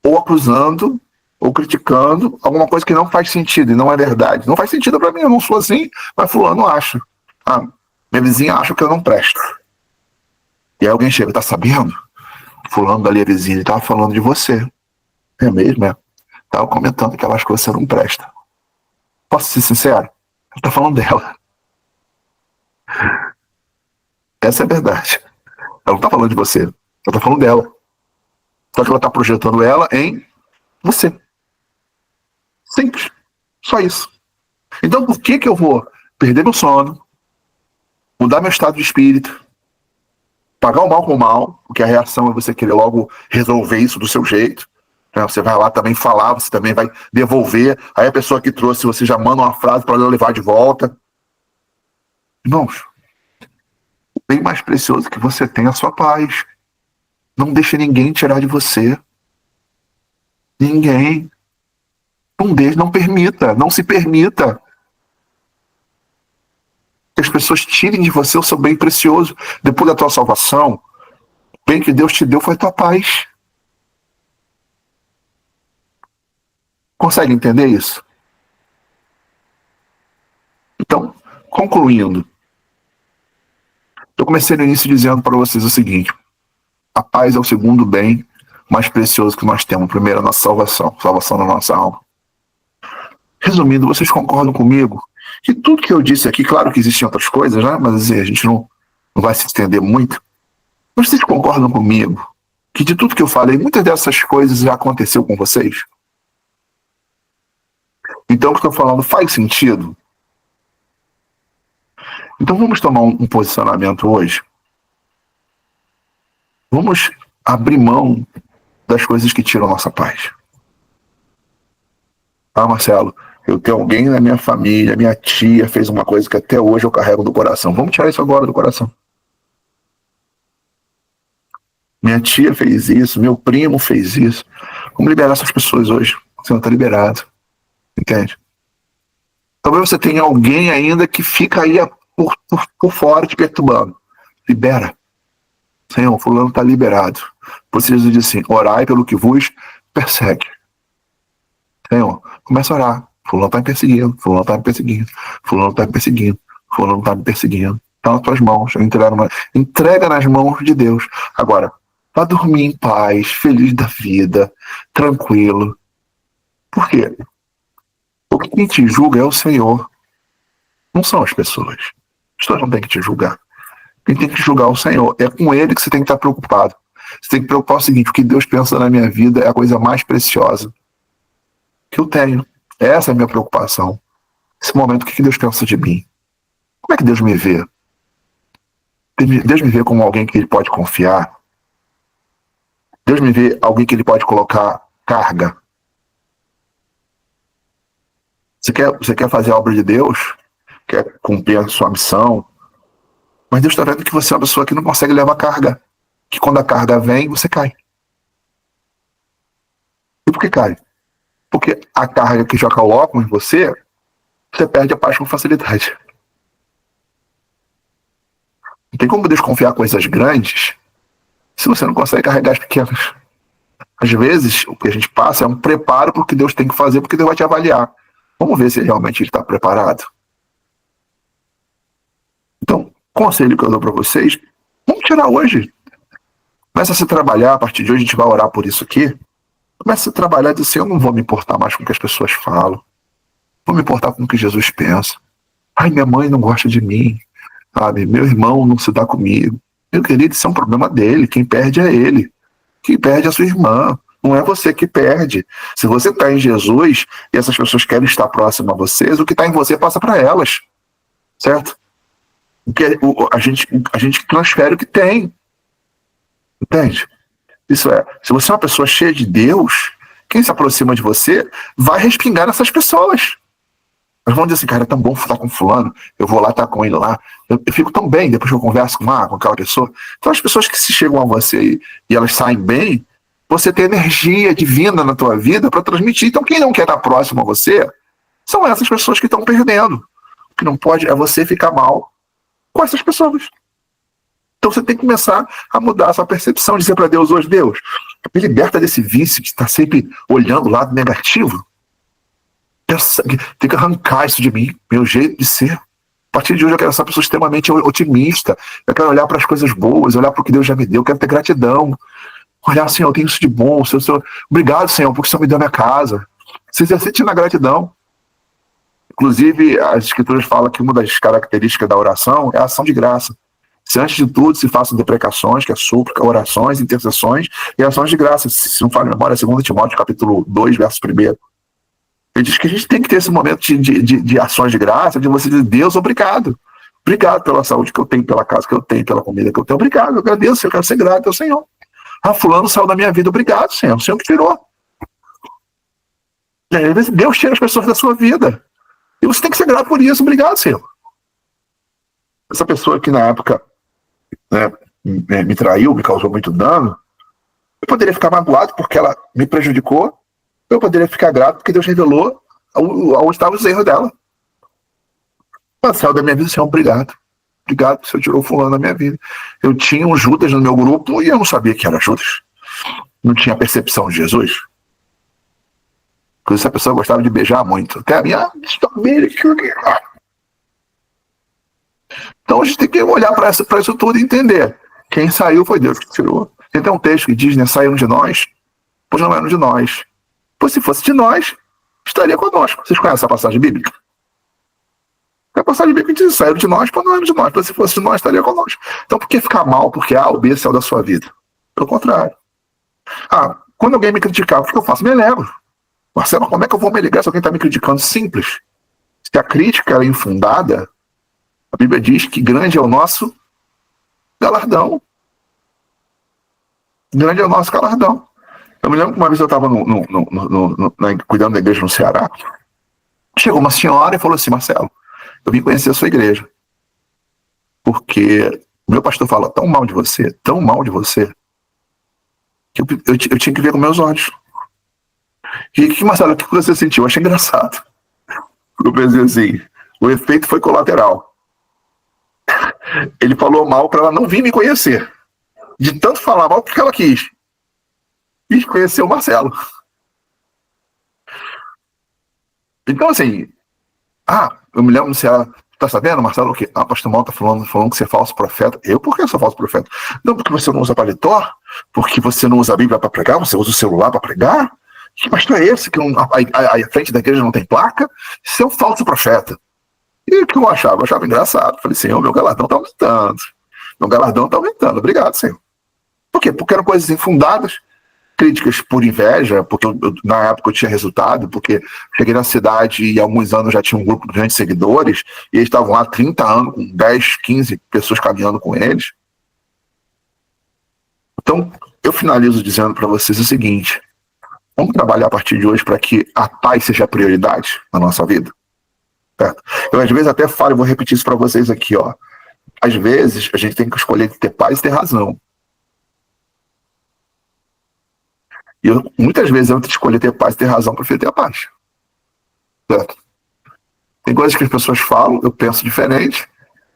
S1: ou acusando, ou criticando alguma coisa que não faz sentido, e não é verdade. Não faz sentido para mim, eu não sou assim, mas fulano acha. Ah, minha vizinha acha que eu não presto. E aí alguém chega, tá sabendo? Fulano dali, a vizinha, ele tava falando de você. É mesmo, é? Tava comentando que ela acha que você não presta. Posso ser sincero? Ela tá falando dela. Essa é a verdade. Ela não tá falando de você. Ela tá falando dela. Só que ela tá projetando ela em você. Simples. Só isso. Então por que eu vou perder meu sono, mudar meu estado de espírito, pagar o mal com o mal, porque a reação é você querer logo resolver isso do seu jeito. Você vai lá também falar, você também vai devolver. Aí a pessoa que trouxe, você já manda uma frase para ela levar de volta. Irmãos, o bem mais precioso que você tem é a sua paz. Não deixe ninguém tirar de você. Ninguém. Não deixe, não permita, não se permita que as pessoas tirem de você o seu bem precioso. Depois da tua salvação, o bem que Deus te deu foi a tua paz. Consegue entender isso? Então, concluindo, eu comecei no início dizendo para vocês o seguinte: a paz é o segundo bem mais precioso que nós temos. Primeiro, a nossa salvação, salvação da nossa alma. Resumindo, vocês concordam comigo que tudo que eu disse aqui, claro que existem outras coisas, né? Mas assim, a gente não vai se estender muito. Mas vocês concordam comigo que de tudo que eu falei, muitas dessas coisas já aconteceu com vocês? Então o que eu estou falando faz sentido? Então vamos tomar um posicionamento hoje. Vamos abrir mão das coisas que tiram a nossa paz. Ah, Marcelo, eu tenho alguém na minha família, minha tia fez uma coisa que até hoje eu carrego do coração. Vamos tirar isso agora do coração. Minha tia fez isso, meu primo fez isso. Vamos liberar essas pessoas hoje. Você não está liberado. Entende? Talvez você tenha alguém ainda que fica aí por fora te perturbando. Libera. Senhor, fulano está liberado. Você Jesus diz assim: orai pelo que vos persegue. Senhor, começa a orar. Fulano está me perseguindo, fulano está me perseguindo, fulano está me perseguindo, fulano está me perseguindo. Está nas tuas mãos. Entrega nas mãos de Deus. Agora, vá dormir em paz, feliz da vida, tranquilo. Por quê? Porque quem te julga é o Senhor. Não são as pessoas. As pessoas não têm que te julgar. Quem tem que julgar é o Senhor. É com Ele que você tem que estar preocupado. Você tem que preocupar o seguinte: o que Deus pensa na minha vida é a coisa mais preciosa que eu tenho. Essa é a minha preocupação. Esse momento, o que Deus pensa de mim? Como é que Deus me vê? Deus me vê como alguém que Ele pode confiar. Deus me vê alguém que Ele pode colocar carga. Você quer fazer a obra de Deus? Quer cumprir a sua missão? Mas Deus está vendo que você é uma pessoa que não consegue levar carga. Que quando a carga vem, você cai. E por que cai? Porque a carga que já colocam em você, você perde a paz com facilidade. Não tem como Deus confiar coisas grandes se você não consegue carregar as pequenas. Às vezes, o que a gente passa é um preparo para o que Deus tem que fazer, porque Deus vai te avaliar. Vamos ver se realmente ele está preparado. Então, conselho que eu dou para vocês: vamos tirar hoje. Começa a se trabalhar, a partir de hoje a gente vai orar por isso aqui. Começa a trabalhar e dizer assim: eu não vou me importar mais com o que as pessoas falam. Vou me importar com o que Jesus pensa. Ai, minha mãe não gosta de mim. Sabe? Meu irmão não se dá comigo. Meu querido, isso é um problema dele. Quem perde é ele. Quem perde é a sua irmã. Não é você que perde. Se você está em Jesus e essas pessoas querem estar próximas a vocês, o que está em você passa para elas. Certo? A gente transfere o que tem. Entende? Isso é, se você é uma pessoa cheia de Deus, quem se aproxima de você vai respingar nessas pessoas. Mas vão dizer assim: cara, é tão bom estar com fulano, eu vou lá estar com ele lá. Eu fico tão bem depois que eu converso com aquela pessoa. Então as pessoas que se chegam a você e elas saem bem, você ter energia divina na tua vida para transmitir. Então, quem não quer estar próximo a você são essas pessoas que estão perdendo. O que não pode é você ficar mal com essas pessoas. Então você tem que começar a mudar a sua percepção, dizer para Deus: hoje, Deus, me liberta desse vício de estar sempre olhando o lado negativo. Tem que arrancar isso de mim, meu jeito de ser. A partir de hoje eu quero ser uma pessoa extremamente otimista. Eu quero olhar para as coisas boas, olhar para o que Deus já me deu, eu quero ter gratidão. Olhar, Senhor, eu tenho isso de bom. Senhor, obrigado, Senhor, porque o Senhor me deu a minha casa. Se exercite na gratidão. Inclusive, as escrituras falam que uma das características da oração é a ação de graça. Se antes de tudo se façam deprecações, que é súplica, orações, intercessões e ações de graça. Se não falha a memória, é 2 Timóteo, capítulo 2, verso 1. Ele diz que a gente tem que ter esse momento de ações de graça, de você dizer: Deus, obrigado. Obrigado pela saúde que eu tenho, pela casa que eu tenho, pela comida que eu tenho. Obrigado, eu agradeço, eu quero ser grato ao Senhor. Fulano saiu da minha vida, obrigado, Senhor. O Senhor que tirou. E aí, Deus tira as pessoas da sua vida. E você tem que ser grato por isso. Obrigado, Senhor. Essa pessoa que na época, né, me traiu, me causou muito dano, eu poderia ficar magoado porque ela me prejudicou. Eu poderia ficar grato porque Deus revelou onde estavam os erros dela. Ela saiu da minha vida, Senhor, obrigado. Obrigado por você tirou fulano da minha vida. Eu tinha um Judas no meu grupo e eu não sabia que era Judas. Não tinha percepção de Jesus. Porque essa pessoa gostava de beijar muito. Até a minha... Então a gente tem que olhar para isso tudo e entender. Quem saiu foi Deus que tirou. Tem um texto que diz, né, saíram de nós, pois não eram de nós. Pois se fosse de nós, estaria conosco. Vocês conhecem essa passagem bíblica? A passagem bíblica diz: saíram de nós, pois não eram de nós. Pois se fosse de nós, estaria conosco. Então por que ficar mal porque A ou B saiu da sua vida? Pelo contrário. Quando alguém me criticar, o que eu faço? Me alegro. Marcelo, como é que eu vou me alegrar se alguém está me criticando? Simples. Se a crítica é infundada, a Bíblia diz que grande é o nosso galardão. Grande é o nosso galardão. Eu me lembro que uma vez eu estava cuidando da igreja no Ceará. Chegou uma senhora e falou assim: Marcelo, eu vim conhecer a sua igreja. Porque o meu pastor fala tão mal de você, que eu tinha que ver com meus olhos. E Marcelo, o que você sentiu? Eu achei engraçado. Eu pensei assim: o efeito foi colateral. Ele falou mal para ela não vir me conhecer. De tanto falar mal, porque ela quis conhecer o Marcelo. Então, assim, eu me lembro se ela tá sabendo, Marcelo, o que? Pastor Mal tá falando que você é falso profeta. Eu? Por que eu sou falso profeta? Não, porque você não usa paletó, porque você não usa a Bíblia para pregar, você usa o celular para pregar. Que pastor é esse que a frente da igreja não tem placa? Você é um falso profeta. E o que eu achava? Eu achava engraçado. Falei: Senhor, meu galardão tá aumentando. Meu galardão tá aumentando. Obrigado, Senhor. Por quê? Porque eram coisas infundadas, críticas por inveja, porque na época eu tinha resultado, porque cheguei na cidade e há alguns anos já tinha um grupo grande de seguidores, e eles estavam lá há 30 anos, com 10, 15 pessoas caminhando com eles. Então, eu finalizo dizendo para vocês o seguinte: vamos trabalhar a partir de hoje para que a paz seja a prioridade na nossa vida. Certo? Eu às vezes até falo, e vou repetir isso para vocês aqui, ó. Às vezes a gente tem que escolher ter paz e ter razão. E muitas vezes eu tenho que escolher ter paz e ter razão, prefiro ter a paz. Certo? Tem coisas que as pessoas falam, eu penso diferente,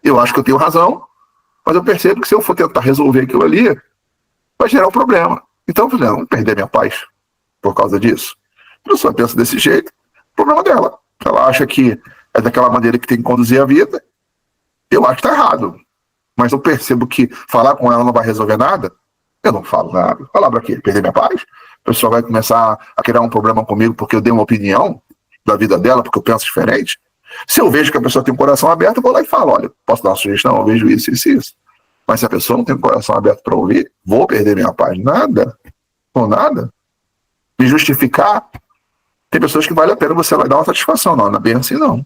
S1: eu acho que eu tenho razão, mas eu percebo que se eu for tentar resolver aquilo ali, vai gerar um problema. Então eu falei: não, vou perder minha paz por causa disso. A pessoa pensa desse jeito, problema dela. Ela acha que é daquela maneira que tem que conduzir a vida. Eu acho que tá errado. Mas eu percebo que falar com ela não vai resolver nada. Eu não falo nada. Falar pra quê? Perder minha paz? A pessoa vai começar a criar um problema comigo porque eu dei uma opinião da vida dela, porque eu penso diferente. Se eu vejo que a pessoa tem um coração aberto, eu vou lá e falo: olha, posso dar uma sugestão? Eu vejo isso, isso e isso. Mas se a pessoa não tem um coração aberto para ouvir, vou perder minha paz? Nada. Ou nada. Me justificar. Tem pessoas que vale a pena você vai dar uma satisfação. Não é bem assim, não.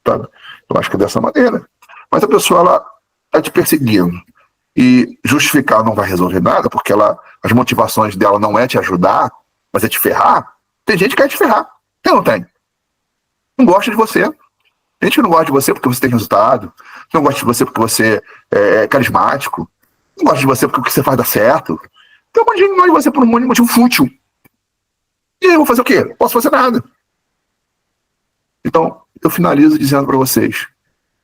S1: Sabe? Eu acho que é dessa maneira. Mas a pessoa, ela está te perseguindo. E justificar não vai resolver nada, porque as motivações dela não é te ajudar, mas é te ferrar. Tem gente que quer te ferrar. Tem ou não tem? Não gosta de você. Tem gente que não gosta de você porque você tem resultado. Não gosta de você porque você é carismático. Não gosta de você porque o que você faz dá certo. Tem um monte de gente que você por um monte de motivo fútil. E aí eu vou fazer o quê? Posso fazer nada. Então, eu finalizo dizendo para vocês,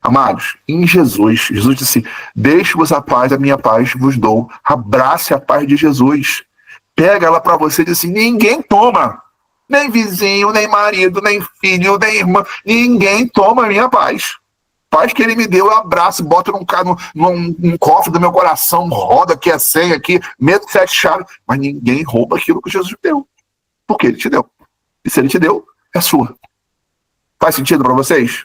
S1: amados, em Jesus, Jesus disse, deixe-vos a paz, a minha paz vos dou. Abrace a paz de Jesus. Pega ela para você e diz assim, ninguém toma. Nem vizinho, nem marido, nem filho, nem irmã. Ninguém toma a minha paz. Paz que ele me deu, eu abraço, boto num cofre do meu coração, roda aqui a senha aqui, medo de 7 chaves. Mas ninguém rouba aquilo que Jesus deu. Porque ele te deu. E se ele te deu, é sua. Faz sentido para vocês?